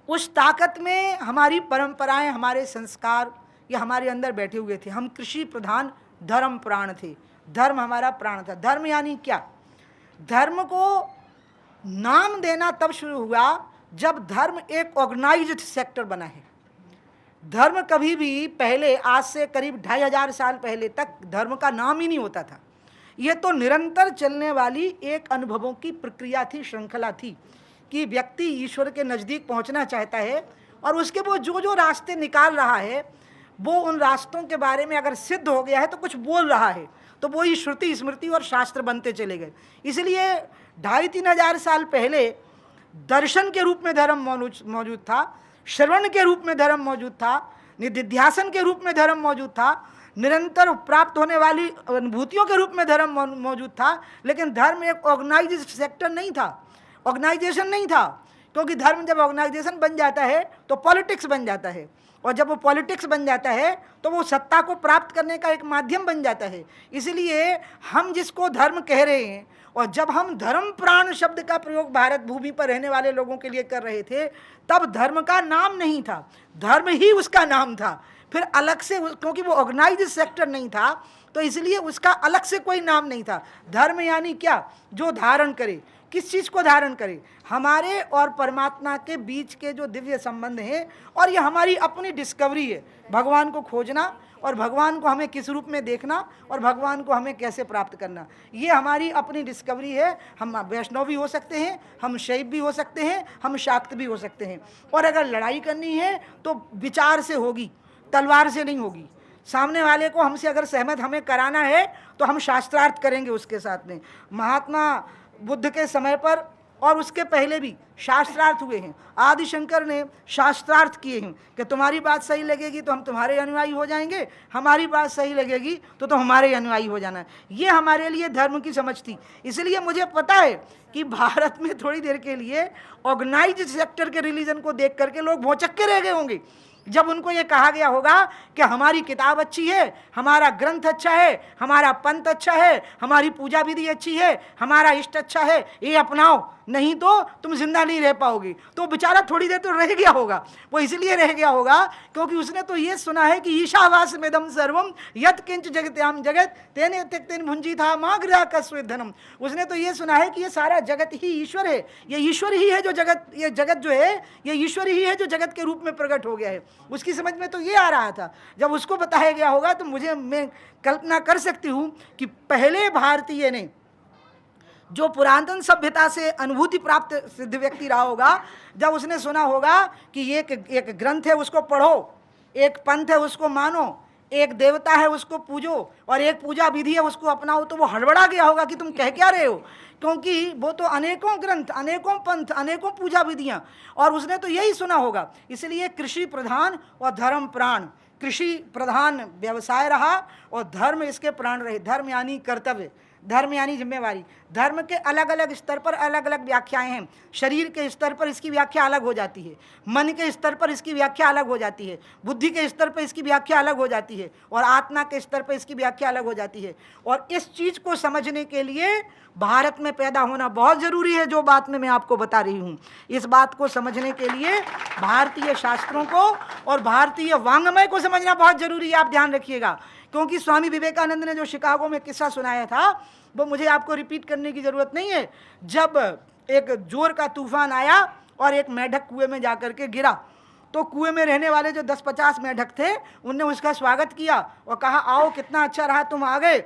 उस ताकत में हमारी परंपराएं, हमारे संस्कार ये हमारे अंदर बैठे हुए थे। हम कृषि प्रधान धर्म प्राण थे, धर्म हमारा प्राण था। धर्म यानी क्या? धर्म को नाम देना तब शुरू हुआ जब धर्म एक ऑर्गेनाइज्ड सेक्टर बना है। धर्म कभी भी पहले, आज से करीब 2500 साल पहले तक धर्म का नाम ही नहीं होता था। ये तो निरंतर चलने वाली एक अनुभवों की प्रक्रिया थी, श्रृंखला थी, कि व्यक्ति ईश्वर के नज़दीक पहुंचना चाहता है और उसके वो जो जो रास्ते निकाल रहा है वो उन रास्तों के बारे में अगर सिद्ध हो गया है तो कुछ बोल रहा है, तो वो ही श्रुति स्मृति और शास्त्र बनते चले गए। इसलिए 2500-3000 साल पहले दर्शन के रूप में धर्म मौजूद था, श्रवण के रूप में धर्म मौजूद था, निधिध्यासन के रूप में धर्म मौजूद था, निरंतर प्राप्त होने वाली अनुभूतियों के रूप में धर्म मौजूद था। लेकिन धर्म एक ऑर्गेनाइज्ड सेक्टर नहीं था, ऑर्गेनाइजेशन नहीं था, क्योंकि धर्म जब ऑर्गेनाइजेशन बन जाता है तो पॉलिटिक्स बन जाता है, और जब वो पॉलिटिक्स बन जाता है तो वो सत्ता को प्राप्त करने का एक माध्यम बन जाता है। इसलिए हम जिसको धर्म कह रहे हैं, और जब हम धर्म प्राण शब्द का प्रयोग भारत भूमि पर रहने वाले लोगों के लिए कर रहे थे, तब धर्म का नाम नहीं था, धर्म ही उसका नाम था। फिर अलग से, क्योंकि वो ऑर्गेनाइज्ड सेक्टर नहीं था, तो इसलिए उसका अलग से कोई नाम नहीं था। धर्म यानी क्या? जो धारण करे। किस चीज़ को धारण करे? हमारे और परमात्मा के बीच के जो दिव्य संबंध हैं, और ये हमारी अपनी डिस्कवरी है, भगवान को खोजना और भगवान को हमें किस रूप में देखना और भगवान को हमें कैसे प्राप्त करना, ये हमारी अपनी डिस्कवरी है। हम वैष्णव भी हो सकते हैं, हम शैव भी हो सकते हैं, हम शाक्त भी हो सकते हैं। और अगर लड़ाई करनी है तो विचार से होगी, तलवार से नहीं होगी। सामने वाले को हमसे अगर सहमत हमें कराना है तो हम शास्त्रार्थ करेंगे उसके साथ में। महात्मा बुद्ध के समय पर और उसके पहले भी शास्त्रार्थ हुए हैं। आदि शंकर ने शास्त्रार्थ किए हैं कि तुम्हारी बात सही लगेगी तो हम तुम्हारे अनुयायी हो जाएंगे, हमारी बात सही लगेगी तो हमारे अनुयायी हो जाना है। ये हमारे लिए धर्म की समझ थी। इसलिए मुझे पता है कि भारत में थोड़ी देर के लिए ऑर्गेनाइज्ड सेक्टर के रिलीजन को देख करके लोग भौचक्के के रह गए होंगे, जब उनको ये कहा गया होगा कि हमारी किताब अच्छी है, हमारा ग्रंथ अच्छा है, हमारा पंथ अच्छा है, हमारी पूजा विधि अच्छी है, हमारा इष्ट अच्छा है, ये अपनाओ, नहीं तो तुम जिंदा नहीं रह पाओगे। तो बेचारा थोड़ी देर तो रह गया होगा। वो इसलिए रह गया होगा क्योंकि उसने तो ये सुना है कि ईशावास्यमिदं सर्वम यत् किंच जगत्याम जगत तेने त्यक्तेन भुंजी था मां गृह कस्वेद्धनम। उसने तो ये सुना है कि ये सारा जगत ही ईश्वर है, ये ईश्वर ही है जो जगत, ये जगत जो है ये ईश्वर ही है जो जगत के रूप में प्रकट हो गया है। उसकी समझ में तो ये आ रहा था। जब उसको बताया गया होगा तो मैं कल्पना कर सकती हूँ कि पहले भारतीय ने, जो पुरातन सभ्यता से अनुभूति प्राप्त सिद्ध व्यक्ति रहा होगा, जब उसने सुना होगा कि एक ग्रंथ है उसको पढ़ो, एक पंथ है उसको मानो, एक देवता है उसको पूजो और एक पूजा विधि है उसको अपनाओ, तो वो हड़बड़ा गया होगा कि तुम कह क्या रहे हो, क्योंकि वो तो अनेकों ग्रंथ, अनेकों पंथ, अनेकों पूजा विधियां, और उसने तो यही सुना होगा। इसलिए कृषि प्रधान और धर्म प्राण, कृषि प्रधान व्यवसाय रहा और धर्म इसके प्राण रहे। धर्म यानी कर्तव्य, धर्म यानी जिम्मेवारी। धर्म के अलग अलग स्तर पर अलग अलग व्याख्याएं हैं। शरीर के स्तर पर इसकी व्याख्या अलग हो जाती है, मन के स्तर पर इसकी व्याख्या अलग हो जाती है, बुद्धि के स्तर पर इसकी व्याख्या अलग हो जाती है, और आत्मा के स्तर पर इसकी व्याख्या अलग हो जाती है। और इस चीज़ को समझने के लिए भारत में पैदा होना बहुत ज़रूरी है। जो बात मैं आपको बता रही हूँ, इस बात को समझने के लिए भारतीय शास्त्रों को और भारतीय वांग्मय को समझना बहुत ज़रूरी है। आप ध्यान रखिएगा, क्योंकि स्वामी विवेकानंद ने जो शिकागो में किस्सा सुनाया था वो मुझे आपको रिपीट करने की ज़रूरत नहीं है। जब एक जोर का तूफान आया और एक मेढक कुएं में जाकर के गिरा, तो कुएं में रहने वाले जो 10-50 मेढक थे उनने उसका स्वागत किया और कहा आओ, कितना अच्छा रहा तुम आ गए।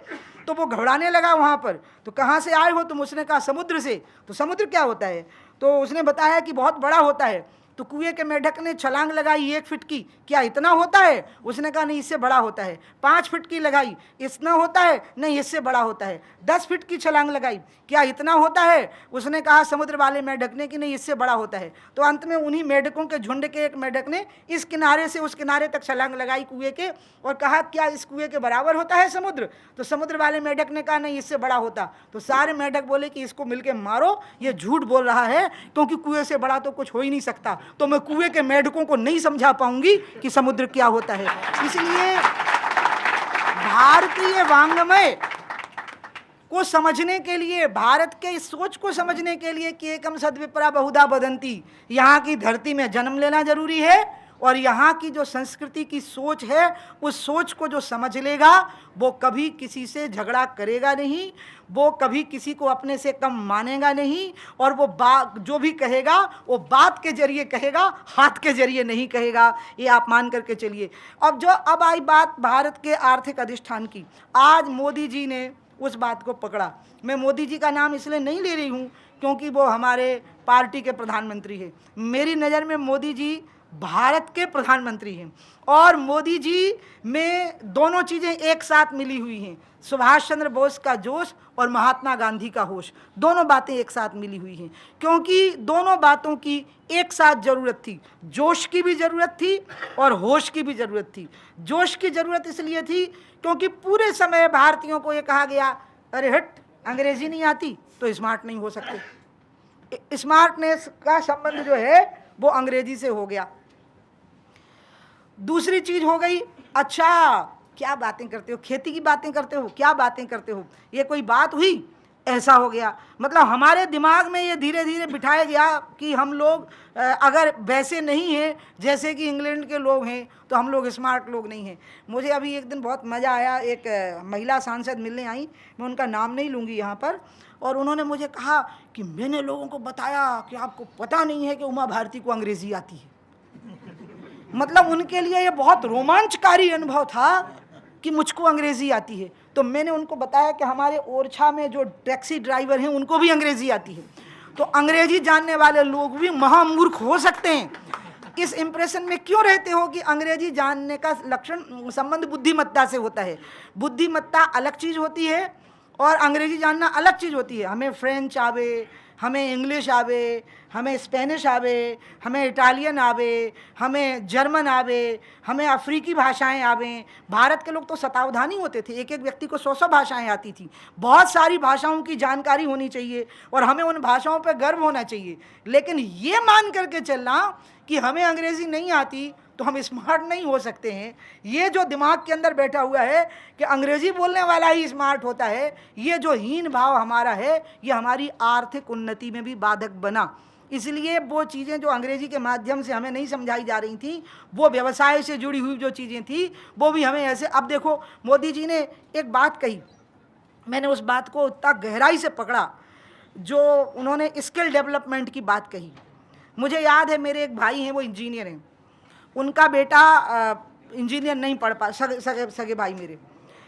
तो वो घबराने लगा वहाँ पर, तो कहाँ से आए हो तुम? उसने कहा समुद्र से। तो समुद्र क्या होता है? तो उसने बताया कि बहुत बड़ा होता है। तो कुएं के मेढक ने छलांग लगाई 1 फीट की, क्या इतना होता है? उसने कहा नहीं, इससे बड़ा होता है। 5 फीट की लगाई, इतना होता है? नहीं, इससे बड़ा होता है। 10 फीट की छलांग लगाई, क्या इतना होता है? उसने कहा समुद्र वाले मेढक ने कि नहीं, इससे बड़ा होता है। तो अंत में उन्हीं मेढकों के झुंड के एक मेढक ने इस किनारे से उस किनारे तक छलांग लगाई कुएं के, और कहा क्या इस कुएं के बराबर होता है समुद्र? तो समुद्र वाले मेढक ने कहा नहीं, इससे बड़ा होता। तो सारे मेढक बोले कि इसको मिलके मारो, ये झूठ बोल रहा है, क्योंकि कुएं से बड़ा तो कुछ हो ही नहीं सकता। तो मैं कुएं के मेढकों को नहीं समझा पाऊंगी कि समुद्र क्या होता है। इसलिए भारतीय वांग्मय को समझने के लिए, भारत के इस सोच को समझने के लिए कि एकम सद्विप्रा बहुधा बदंती, यहाँ की धरती में जन्म लेना जरूरी है। और यहाँ की जो संस्कृति की सोच है, उस सोच को जो समझ लेगा वो कभी किसी से झगड़ा करेगा नहीं, वो कभी किसी को अपने से कम मानेगा नहीं, और वो बात जो भी कहेगा वो बात के जरिए कहेगा, हाथ के जरिए नहीं कहेगा। ये आप मान करके चलिए। अब आई बात भारत के आर्थिक अधिष्ठान की। आज मोदी जी ने उस बात को पकड़ा। मैं मोदी जी का नाम इसलिए नहीं ले रही हूँ क्योंकि वो हमारे पार्टी के प्रधानमंत्री हैं। मेरी नज़र में मोदी जी भारत के प्रधानमंत्री हैं और मोदी जी में दोनों चीज़ें एक साथ मिली हुई हैं, सुभाष चंद्र बोस का जोश और महात्मा गांधी का होश, दोनों बातें एक साथ मिली हुई हैं, क्योंकि दोनों बातों की एक साथ ज़रूरत थी। जोश की भी ज़रूरत थी और होश की भी ज़रूरत थी। जोश की ज़रूरत इसलिए थी क्योंकि पूरे समय भारतीयों को ये कहा गया, अरे हट, अंग्रेज़ी नहीं आती तो स्मार्ट नहीं हो सकते। स्मार्टनेस का संबंध जो है वो अंग्रेजी से हो गया। दूसरी चीज हो गई, अच्छा क्या बातें करते हो, खेती की बातें करते हो, क्या बातें करते हो, ये कोई बात हुई, ऐसा हो गया। मतलब हमारे दिमाग में ये धीरे धीरे बिठाया गया कि हम लोग अगर वैसे नहीं हैं जैसे कि इंग्लैंड के लोग हैं तो हम लोग स्मार्ट लोग नहीं हैं। मुझे अभी एक दिन बहुत मज़ा आया, एक महिला सांसद मिलने आई, मैं उनका नाम नहीं लूँगी यहाँ पर, और उन्होंने मुझे कहा कि मैंने लोगों को बताया कि आपको पता नहीं है कि उमा भारती को अंग्रेज़ी आती है। मतलब उनके लिए ये बहुत रोमांचकारी अनुभव था कि मुझको अंग्रेज़ी आती है। तो मैंने उनको बताया कि हमारे ओरछा में जो टैक्सी ड्राइवर हैं उनको भी अंग्रेज़ी आती है। तो अंग्रेज़ी जानने वाले लोग भी महामूर्ख हो सकते हैं। इस इम्प्रेशन में क्यों रहते हो कि अंग्रेज़ी जानने का लक्षण संबंध बुद्धिमत्ता से होता है। बुद्धिमत्ता अलग चीज़ होती है और अंग्रेज़ी जानना अलग चीज़ होती है। हमें फ्रेंच आवे, हमें इंग्लिश आवे, हमें स्पेनिश आवे, हमें इटालियन आवे, हमें जर्मन आवे, हमें अफ्रीकी भाषाएं आवें। भारत के लोग तो शतावधानी होते थे, एक एक व्यक्ति को 100-100 भाषाएं आती थी। बहुत सारी भाषाओं की जानकारी होनी चाहिए और हमें उन भाषाओं पर गर्व होना चाहिए। लेकिन ये मान करके चलना कि हमें अंग्रेज़ी नहीं आती तो हम स्मार्ट नहीं हो सकते हैं, ये जो दिमाग के अंदर बैठा हुआ है कि अंग्रेज़ी बोलने वाला ही स्मार्ट होता है, ये जो हीन भाव हमारा है, ये हमारी आर्थिक उन्नति में भी बाधक बना। इसलिए वो चीज़ें जो अंग्रेज़ी के माध्यम से हमें नहीं समझाई जा रही थी, वो व्यवसाय से जुड़ी हुई जो चीज़ें थी वो भी हमें ऐसे। अब देखो मोदी जी ने एक बात कही, मैंने उस बात को इतना गहराई से पकड़ा, जो उन्होंने स्किल डेवलपमेंट की बात कही। मुझे याद है मेरे एक भाई हैं, वो इंजीनियर हैं, उनका बेटा इंजीनियर नहीं पढ़ पा, सगे भाई मेरे।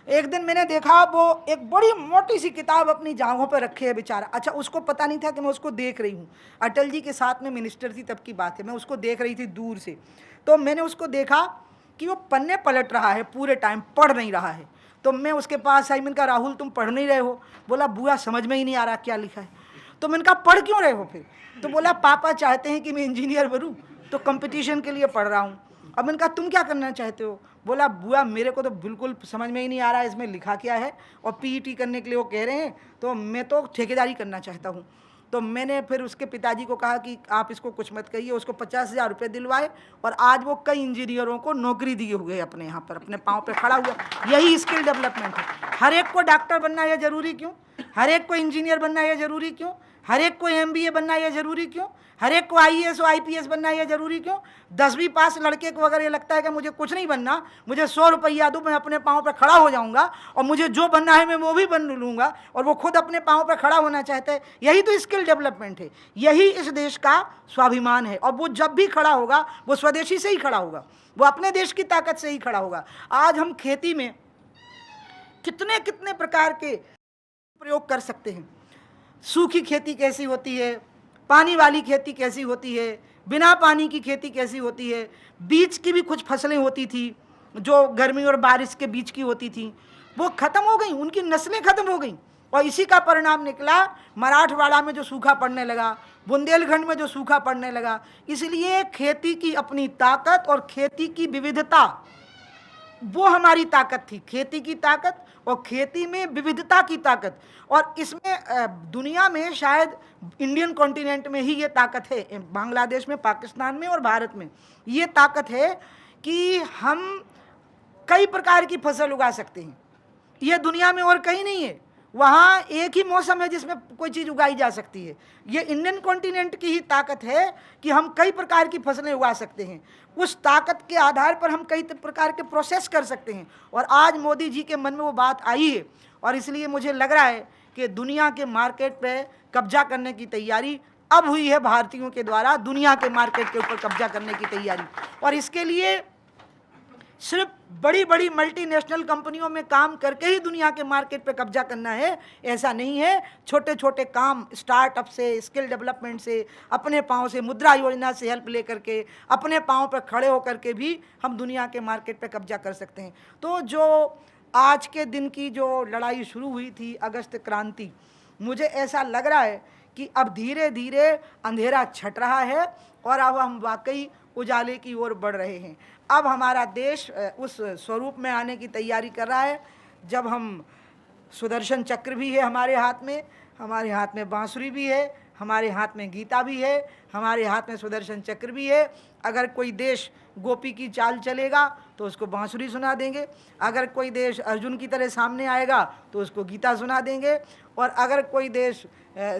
एक दिन मैंने देखा वो एक बड़ी मोटी सी किताब अपनी जांघों पर रखे है बेचारा। अच्छा, उसको पता नहीं था कि मैं उसको देख रही हूँ। अटल जी के साथ में मिनिस्टर थी, तब की बात है, मैं उसको देख रही थी दूर से। तो मैंने उसको देखा कि वो पन्ने पलट रहा है, पूरे टाइम पढ़ नहीं रहा है। तो मैं उसके पास आई, मैंने कहा राहुल तुम पढ़ नहीं रहे हो? बोला बुआ समझ में ही नहीं आ रहा क्या लिखा है। तो मैंने कहा पढ़ क्यों रहे हो फिर? तो बोला पापा चाहते हैं कि मैं इंजीनियर बनूँ तो कंपटीशन के लिए पढ़ रहा हूँ। अब मैंने कहा तुम क्या करना चाहते हो? बोला बुआ मेरे को तो बिल्कुल समझ में ही नहीं आ रहा है इसमें लिखा क्या है, और पीईटी करने के लिए वो कह रहे हैं, तो मैं तो ठेकेदारी करना चाहता हूँ। तो मैंने फिर उसके पिताजी को कहा कि आप इसको कुछ मत कहिए, उसको 50,000 रुपये दिलवाए और आज वो कई इंजीनियरों को नौकरी दिए हुए अपने यहाँ पर, अपने पाँव पर खड़ा हुआ। यही स्किल डेवलपमेंट है। हर एक को डॉक्टर बनना यह ज़रूरी क्यों? हर एक को इंजीनियर बनना यह ज़रूरी क्यों? हर एक को MBA बनना यह ज़रूरी क्यों? हर एक को IAS और IPS बनना यह ज़रूरी क्यों? 10वीं पास लड़के को अगर ये लगता है कि मुझे कुछ नहीं बनना, मुझे 100 रुपया दो, मैं अपने पाँव पर खड़ा हो जाऊंगा और मुझे जो बनना है मैं वो भी बन लूँगा, और वो खुद अपने पाँव पर खड़ा होना चाहता है, यही तो स्किल डेवलपमेंट है, यही इस देश का स्वाभिमान है। और वो जब भी खड़ा होगा वो स्वदेशी से ही खड़ा होगा, वो अपने देश की ताकत से ही खड़ा होगा। आज हम खेती में कितने कितने प्रकार के प्रयोग कर सकते हैं। सूखी खेती कैसी होती है, पानी वाली खेती कैसी होती है, बिना पानी की खेती कैसी होती है। बीच की भी कुछ फसलें होती थी जो गर्मी और बारिश के बीच की होती थी, वो ख़त्म हो गई, उनकी नस्लें ख़त्म हो गई। और इसी का परिणाम निकला मराठवाड़ा में जो सूखा पड़ने लगा, बुंदेलखंड में जो सूखा पड़ने लगा। इसलिए खेती की अपनी ताकत और खेती की विविधता, वो हमारी ताकत थी, खेती की ताकत और खेती में विविधता की ताकत। और इसमें दुनिया में शायद इंडियन कॉन्टिनेंट में ही ये ताकत है, बांग्लादेश में, पाकिस्तान में और भारत में ये ताकत है कि हम कई प्रकार की फसल उगा सकते हैं। ये दुनिया में और कहीं नहीं है। वहाँ एक ही मौसम है जिसमें कोई चीज़ उगाई जा सकती है। ये इंडियन कॉन्टिनेंट की ही ताकत है कि हम कई प्रकार की फसलें उगा सकते हैं। उस ताकत के आधार पर हम कई प्रकार के प्रोसेस कर सकते हैं। और आज मोदी जी के मन में वो बात आई है, और इसलिए मुझे लग रहा है कि दुनिया के मार्केट पे कब्जा करने की तैयारी अब हुई है भारतीयों के द्वारा, दुनिया के मार्केट के ऊपर कब्जा करने की तैयारी। और इसके लिए सिर्फ बड़ी बड़ी मल्टीनेशनल कंपनियों में काम करके ही दुनिया के मार्केट पे कब्जा करना है, ऐसा नहीं है। छोटे छोटे काम स्टार्टअप से, स्किल डेवलपमेंट से, अपने पाँव से, मुद्रा योजना से हेल्प लेकर के अपने पाँव पर खड़े होकर के भी हम दुनिया के मार्केट पे कब्जा कर सकते हैं। तो जो आज के दिन की जो लड़ाई शुरू हुई थी, अगस्त क्रांति, मुझे ऐसा लग रहा है कि अब धीरे धीरे अंधेरा छट रहा है और अब हम वाकई उजाले की ओर बढ़ रहे हैं। अब हमारा देश उस स्वरूप में आने की तैयारी कर रहा है जब हम सुदर्शन चक्र भी है हमारे हाथ में बांसुरी भी है, हमारे हाथ में गीता भी है, हमारे हाथ में सुदर्शन चक्र भी है। अगर कोई देश गोपी की चाल चलेगा तो उसको बांसुरी सुना देंगे, अगर कोई देश अर्जुन की तरह सामने आएगा तो उसको गीता सुना देंगे, और अगर कोई देश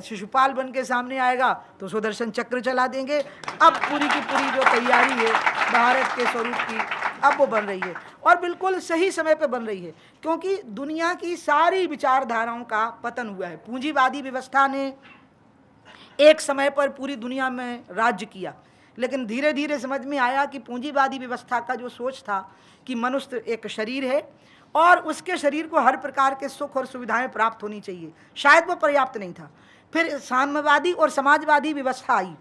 शिशुपाल बन के सामने आएगा तो सुदर्शन चक्र चला देंगे। अब पूरी की पूरी जो तैयारी है भारत के स्वरूप की, अब वो बन रही है और बिल्कुल सही समय पे बन रही है, क्योंकि दुनिया की सारी विचारधाराओं का पतन हुआ है। पूंजीवादी व्यवस्था ने एक समय पर पूरी दुनिया में राज्य किया, लेकिन धीरे धीरे समझ में आया कि पूंजीवादी व्यवस्था का जो सोच था कि मनुष्य एक शरीर है और उसके शरीर को हर प्रकार के सुख और सुविधाएं प्राप्त होनी चाहिए, शायद वो पर्याप्त नहीं था। फिर साम्यवादी और समाजवादी व्यवस्था आई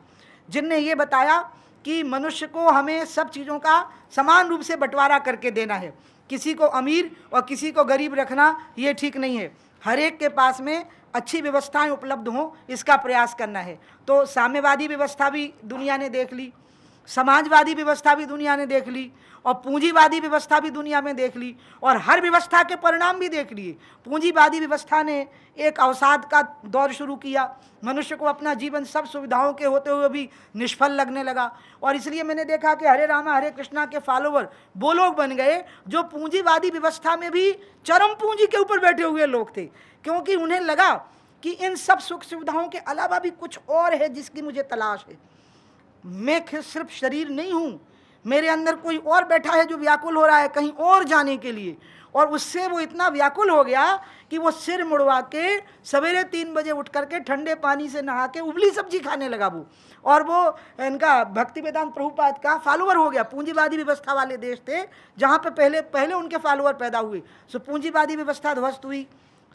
जिनने ये बताया कि मनुष्य को हमें सब चीज़ों का समान रूप से बंटवारा करके देना है, किसी को अमीर और किसी को गरीब रखना ये ठीक नहीं है, हर एक के पास में अच्छी व्यवस्थाएं उपलब्ध हों इसका प्रयास करना है। तो साम्यवादी व्यवस्था भी दुनिया ने देख ली, समाजवादी व्यवस्था भी दुनिया ने देख ली और पूंजीवादी व्यवस्था भी दुनिया में देख ली और हर व्यवस्था के परिणाम भी देख लिए। पूंजीवादी व्यवस्था ने एक अवसाद का दौर शुरू किया, मनुष्य को अपना जीवन सब सुविधाओं के होते हुए भी निष्फल लगने लगा और इसलिए मैंने देखा कि हरे रामा हरे कृष्णा के फॉलोवर वो लोग बन गए जो पूंजीवादी व्यवस्था में भी चरम पूंजी के ऊपर बैठे हुए लोग थे, क्योंकि उन्हें लगा कि इन सब सुख सुविधाओं के अलावा भी कुछ और है जिसकी मुझे तलाश है। मैं सिर्फ शरीर नहीं हूँ, मेरे अंदर कोई और बैठा है जो व्याकुल हो रहा है कहीं और जाने के लिए। और उससे वो इतना व्याकुल हो गया कि वो सिर मुड़वा के सवेरे 3 बजे उठ करके ठंडे पानी से नहा के उबली सब्जी खाने लगा वो, और वो इनका भक्ति वेदांत प्रभुपाद का फॉलोअर हो गया। पूंजीवादी व्यवस्था वाले देश थे जहाँ पे पहले उनके फॉलोअर पैदा हुए, सो पूंजीवादी व्यवस्था ध्वस्त हुई,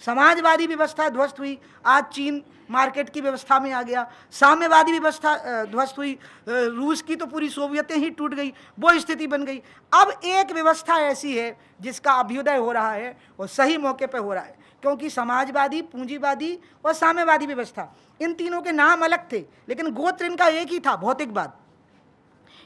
समाजवादी व्यवस्था ध्वस्त हुई, आज चीन मार्केट की व्यवस्था में आ गया, साम्यवादी व्यवस्था ध्वस्त हुई, रूस की तो पूरी सोवियतें ही टूट गई, वो स्थिति बन गई। अब एक व्यवस्था ऐसी है जिसका अभ्युदय हो रहा है और सही मौके पर हो रहा है, क्योंकि समाजवादी, पूंजीवादी और साम्यवादी व्यवस्था इन तीनों के नाम अलग थे लेकिन गोत्र इनका एक ही था, भौतिकवाद।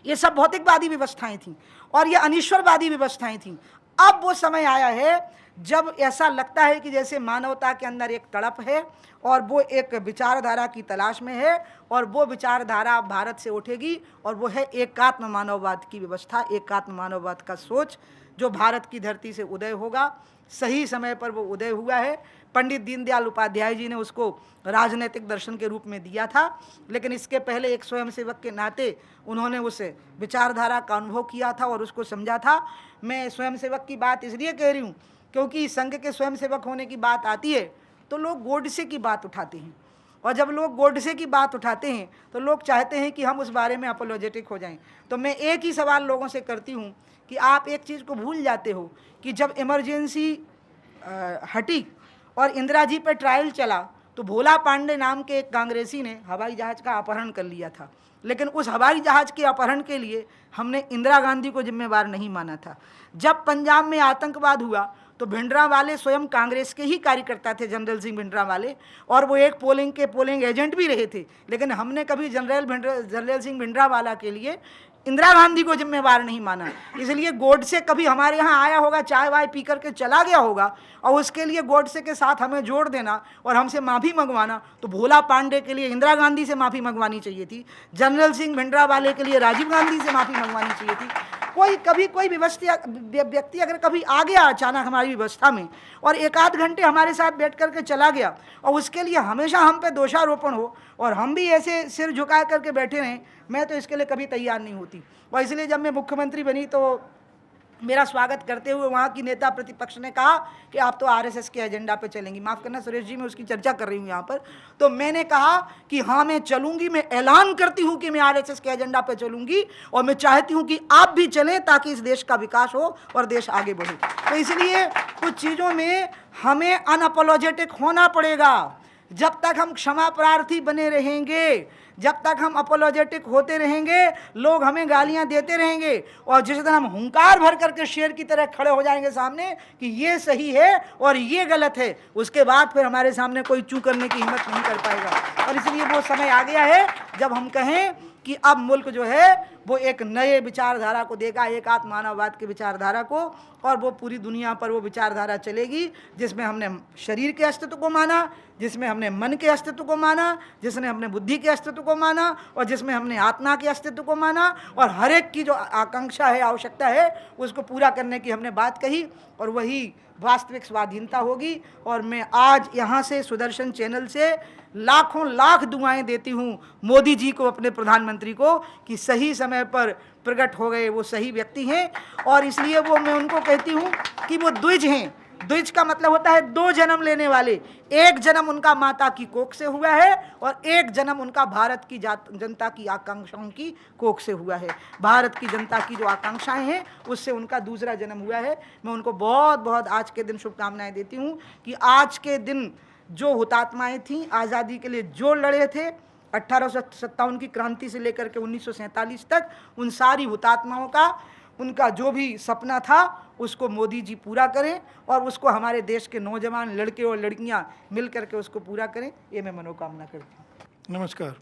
ये सब भौतिकवादी व्यवस्थाएं थीं और ये अनीश्वरवादी व्यवस्थाएं थीं। अब वो समय आया है जब ऐसा लगता है कि जैसे मानवता के अंदर एक तड़प है और वो एक विचारधारा की तलाश में है और वो विचारधारा भारत से उठेगी और वो है एकात्म मानववाद की व्यवस्था, एकात्म मानववाद का सोच जो भारत की धरती से उदय होगा। सही समय पर वो उदय हुआ है। पंडित दीनदयाल उपाध्याय जी ने उसको राजनीतिक दर्शन के रूप में दिया था, लेकिन इसके पहले एक स्वयंसेवक के नाते उन्होंने उस विचारधारा का अनुभव किया था और उसको समझा था। मैं स्वयंसेवक की बात इसलिए कह रही हूँ क्योंकि संघ के स्वयंसेवक होने की बात आती है तो लोग गोडसे की बात उठाते हैं, और जब लोग गोडसे की बात उठाते हैं तो लोग चाहते हैं कि हम उस बारे में अपोलोजेटिक हो जाएं। तो मैं एक ही सवाल लोगों से करती हूँ कि आप एक चीज़ को भूल जाते हो कि जब इमरजेंसी हटी और इंदिरा जी पर ट्रायल चला तो भोला पांडे नाम के एक कांग्रेसी ने हवाई जहाज़ का अपहरण कर लिया था, लेकिन उस हवाई जहाज़ के अपहरण के लिए हमने इंदिरा गांधी को जिम्मेवार नहीं माना था। जब पंजाब में आतंकवाद हुआ तो भिंडरावाले स्वयं कांग्रेस के ही कार्यकर्ता थे, जनरल सिंह भिंडरावाले, और वो एक पोलिंग एजेंट भी रहे थे, लेकिन हमने कभी जनरल सिंह भिंडरावाला के लिए इंदिरा गांधी को जिम्मेवार नहीं माना। इसलिए गोडसे कभी हमारे यहाँ आया होगा, चाय वाय पी करके चला गया होगा, और उसके लिए गोडसे के साथ हमें जोड़ देना और हमसे माफ़ी मंगवाना, तो भोला पांडे के लिए इंदिरा गांधी से माफ़ी मंगवानी चाहिए थी, जनरल सिंह भिंडरावाले के लिए राजीव गांधी से माफ़ी मंगवानी चाहिए थी। कोई व्यक्ति अगर कभी आ गया अचानक हमारी व्यवस्था में और 1 आध घंटे हमारे साथ बैठ करके चला गया और उसके लिए हमेशा हम पे दोषारोपण हो और हम भी ऐसे सिर झुका करके बैठे रहें, मैं तो इसके लिए कभी तैयार नहीं होती। और इसलिए जब मैं मुख्यमंत्री बनी तो मेरा स्वागत करते हुए वहाँ की नेता प्रतिपक्ष ने कहा कि आप तो आरएसएस के एजेंडा पे चलेंगी। माफ़ करना सुरेश जी, मैं उसकी चर्चा कर रही हूँ यहाँ पर। तो मैंने कहा कि हाँ मैं चलूँगी, मैं ऐलान करती हूँ कि मैं आरएसएस के एजेंडा पे चलूँगी और मैं चाहती हूँ कि आप भी चलें ताकि इस देश का विकास हो और देश आगे बढ़े। तो इसलिए कुछ चीज़ों में हमें अनअपोलोजेटिक होना पड़ेगा। जब तक हम क्षमा प्रार्थी बने रहेंगे, जब तक हम अपोलोजेटिक होते रहेंगे, लोग हमें गालियां देते रहेंगे, और जिस दिन हम हुंकार भर करके शेर की तरह खड़े हो जाएंगे सामने कि ये सही है और ये गलत है, उसके बाद फिर हमारे सामने कोई चू करने की हिम्मत नहीं कर पाएगा। और इसलिए वो समय आ गया है जब हम कहें कि अब मुल्क जो है वो एक नए विचारधारा को देगा, एकात्म मानववाद की विचारधारा को, और वो पूरी दुनिया पर वो विचारधारा चलेगी जिसमें हमने शरीर के अस्तित्व को माना, जिसमें हमने मन के अस्तित्व को माना, जिसने हमने बुद्धि के अस्तित्व को माना, और जिसमें हमने आत्मा के अस्तित्व को माना, और हर एक की जो आकांक्षा है, आवश्यकता है, उसको पूरा करने की हमने बात कही, और वही वास्तविक स्वाधीनता होगी। और मैं आज यहाँ से सुदर्शन चैनल से लाखों लाख दुआएं देती हूँ मोदी जी को, अपने प्रधानमंत्री को, कि सही समय पर प्रकट हो गए वो सही व्यक्ति हैं। और इसलिए वो मैं उनको कहती हूँ कि वो द्विज हैं। द्विज का मतलब होता है दो जन्म लेने वाले। एक जन्म उनका माता की कोख से हुआ है और एक जन्म उनका भारत की जनता की आकांक्षाओं की कोख से हुआ है। भारत की जनता की जो आकांक्षाएं हैं उससे उनका दूसरा जन्म हुआ है। मैं उनको बहुत बहुत आज के दिन शुभकामनाएं देती हूँ कि आज के दिन जो हुतात्माएं थीं, आज़ादी के लिए जो लड़े थे, 1857 की क्रांति से लेकर के 1947 तक, उन सारी हुतात्माओं का उनका जो भी सपना था उसको मोदी जी पूरा करें, और उसको हमारे देश के नौजवान लड़के और लड़कियां मिल करके उसको पूरा करें, ये मैं मनोकामना करती हूँ। नमस्कार।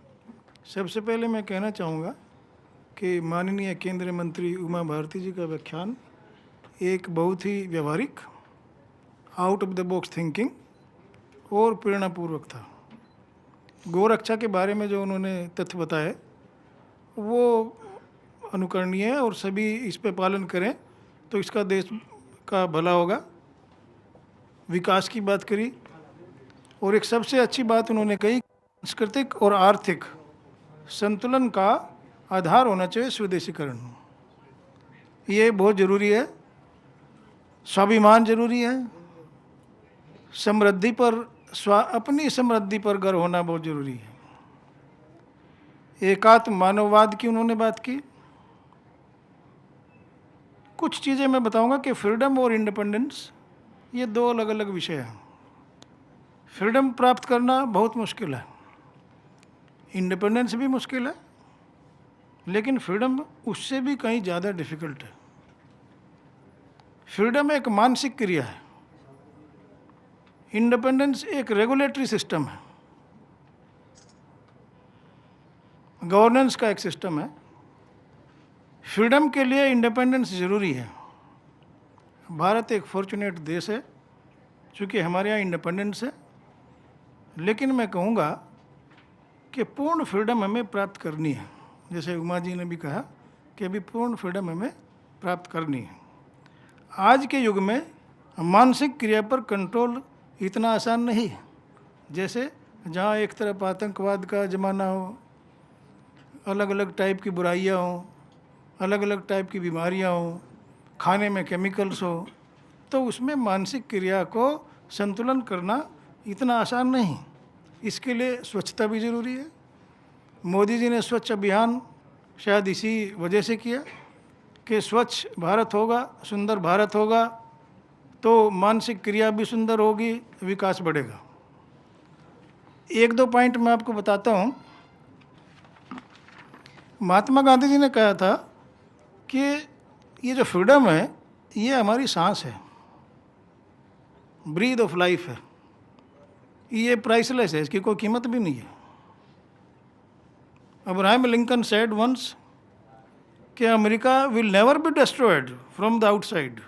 सबसे पहले मैं कहना चाहूँगा कि माननीय केंद्रीय मंत्री उमा भारती जी का व्याख्यान एक बहुत ही व्यवहारिक, out of the box thinking और प्रेरणापूर्वक था। गौरक्षा के बारे में जो उन्होंने तथ्य बताए वो अनुकरणीय है, और सभी इस पे पालन करें तो इसका देश का भला होगा। विकास की बात करी, और एक सबसे अच्छी बात उन्होंने कही, सांस्कृतिक और आर्थिक संतुलन का आधार होना चाहिए स्वदेशीकरण। ये बहुत ज़रूरी है। स्वाभिमान जरूरी है। समृद्धि पर अपनी समृद्धि पर गर्व होना बहुत ज़रूरी है। एकात्म मानववाद की उन्होंने बात की। कुछ चीज़ें मैं बताऊंगा कि फ्रीडम और इंडिपेंडेंस ये दो अलग अलग विषय हैं। फ्रीडम प्राप्त करना बहुत मुश्किल है, इंडिपेंडेंस भी मुश्किल है, लेकिन फ्रीडम उससे भी कहीं ज़्यादा डिफ़िकल्ट है। फ्रीडम एक मानसिक क्रिया है, इंडिपेंडेंस एक रेगुलेटरी सिस्टम है, गवर्नेंस का एक सिस्टम है। फ्रीडम के लिए इंडिपेंडेंस ज़रूरी है। भारत एक फॉर्चुनेट देश है चूँकि हमारे यहाँ इंडिपेंडेंस है, लेकिन मैं कहूँगा कि पूर्ण फ्रीडम हमें प्राप्त करनी है। जैसे उमा जी ने भी कहा कि अभी पूर्ण फ्रीडम हमें प्राप्त करनी है। आज के युग में मानसिक क्रिया पर कंट्रोल इतना आसान नहीं है। जैसे जहाँ एक तरफ आतंकवाद का ज़माना हो, अलग अलग टाइप की बुराइयाँ हों, अलग अलग टाइप की बीमारियाँ हों, खाने में केमिकल्स हो, तो उसमें मानसिक क्रिया को संतुलन करना इतना आसान नहीं। इसके लिए स्वच्छता भी ज़रूरी है। मोदी जी ने स्वच्छ अभियान शायद इसी वजह से किया कि स्वच्छ भारत होगा, सुंदर भारत होगा, तो मानसिक क्रिया भी सुंदर होगी, विकास बढ़ेगा। एक दो पॉइंट मैं आपको बताता हूँ। महात्मा गांधी जी ने कहा था कि ये जो फ्रीडम है ये हमारी सांस है, ब्रीथ ऑफ लाइफ है, ये प्राइसलेस है, इसकी कोई कीमत भी नहीं है। अब्राहम लिंकन सेड वंस कि America will never be destroyed from the outside.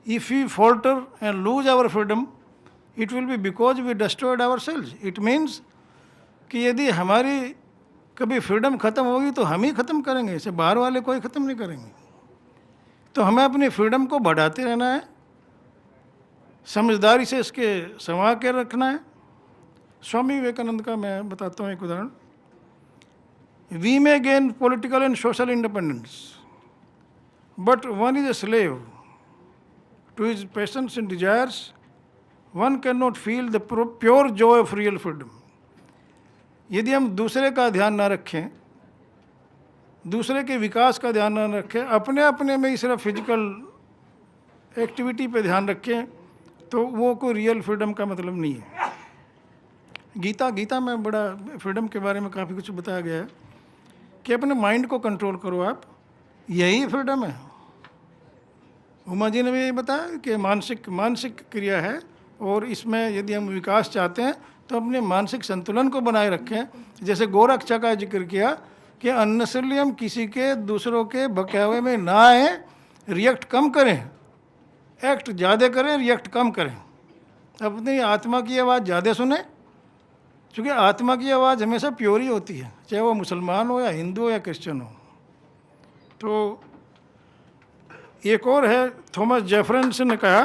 If we falter and lose our freedom it will be because we destroyed our selves. It means कि यदि हमारी कभी फ्रीडम ख़त्म होगी तो हम ही ख़त्म करेंगे, इसे बाहर वाले कोई ख़त्म नहीं करेंगे। तो हमें अपनी फ्रीडम को बढ़ाते रहना है, समझदारी से इसके संभाल के रखना है। स्वामी विवेकानंद का मैं बताता हूँ एक उदाहरण। We may gain political and social independence but one is a slave to his passions and desires. One cannot feel the pure joy of real freedom. यदि हम दूसरे का ध्यान ना रखें, दूसरे के विकास का ध्यान ना रखें, अपने अपने में ही सिर्फ फिजिकल एक्टिविटी पे ध्यान रखें, तो वो कोई रियल फ्रीडम का मतलब नहीं है। गीता में बड़ा फ्रीडम के बारे में काफ़ी कुछ बताया गया है कि अपने माइंड को कंट्रोल करो आप, यही फ्रीडम है। उमा जी ने भी बताया कि मानसिक क्रिया है, और इसमें यदि हम विकास चाहते हैं तो अपने मानसिक संतुलन को बनाए रखें। जैसे गोरक्षा का जिक्र किया कि अननेसेसरली हम किसी के दूसरों के बहकावे में ना आए, रिएक्ट कम करें, एक्ट ज़्यादा करें, रिएक्ट कम करें। अपनी आत्मा की आवाज़ ज़्यादा सुने, क्योंकि आत्मा की आवाज़ हमेशा प्योर ही होती है, चाहे वो मुसलमान हो या हिंदू हो या क्रिश्चियन हो। तो एक और है, थॉमस जेफरसन ने कहा,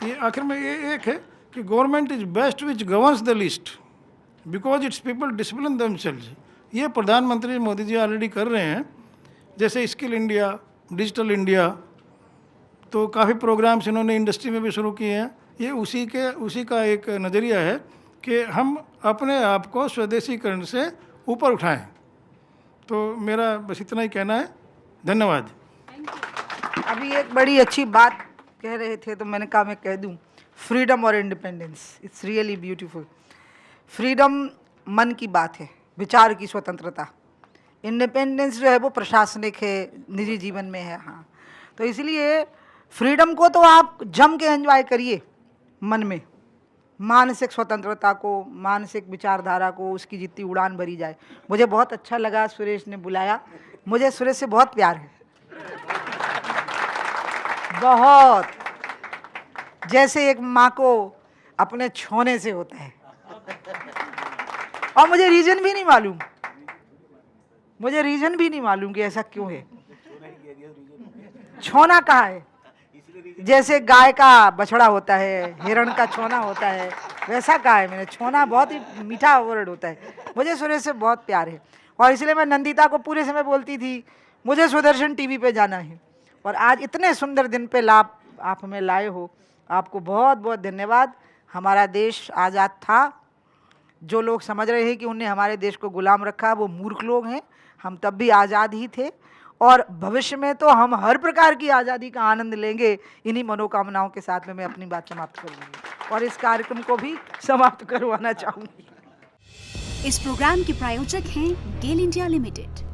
ये आखिर में ये एक है कि government is best which governs the list because it's people discipline themselves. ये प्रधानमंत्री मोदी जी ऑलरेडी कर रहे हैं, जैसे स्किल इंडिया, डिजिटल इंडिया, तो काफ़ी प्रोग्राम्स इन्होंने इंडस्ट्री में भी शुरू किए हैं। ये उसी का एक नज़रिया है कि हम अपने आप को स्वदेशीकरण से ऊपर उठाएं। तो मेरा बस इतना ही कहना है। धन्यवाद। अभी एक बड़ी अच्छी बात कह रहे थे तो मैंने कहा मैं कह दूं, फ्रीडम और independence, it's really beautiful. Freedom मन की बात है, विचार की स्वतंत्रता। इंडिपेंडेंस जो है वो प्रशासनिक है, निजी जीवन में है। हाँ, तो इसलिए फ्रीडम को तो आप जम के एंजॉय करिए मन में, मानसिक स्वतंत्रता को, मानसिक विचारधारा को, उसकी जितनी उड़ान भरी जाए। मुझे बहुत अच्छा लगा सुरेश ने बुलाया, मुझे सुरेश से बहुत प्यार है, बहुत, जैसे एक माँ को अपने छोने से होता है। और मुझे रीजन भी नहीं मालूम कि ऐसा क्यों है। छोना कहाँ है? जैसे गाय का बछड़ा होता है, हिरण का छोना होता है, वैसा कहाँ है? मैंने छोना बहुत ही मीठा वर्ड होता है। मुझे सुरेश से बहुत प्यार है, और इसलिए मैं नंदिता को पूरे समय बोलती थी मुझे सुदर्शन टीवी पे जाना है। और आज इतने सुंदर दिन पे आप हमें लाए हो, आपको बहुत बहुत धन्यवाद। हमारा देश आज़ाद था, जो लोग समझ रहे हैं कि उनने हमारे देश को गुलाम रखा वो मूर्ख लोग हैं। हम तब भी आज़ाद ही थे, और भविष्य में तो हम हर प्रकार की आज़ादी का आनंद लेंगे। इन्हीं मनोकामनाओं के साथ में मैं अपनी बात समाप्त करूँगी और इस कार्यक्रम को भी समाप्त करवाना चाहूँगी। इस प्रोग्राम के प्रायोजक हैं गेल इंडिया लिमिटेड।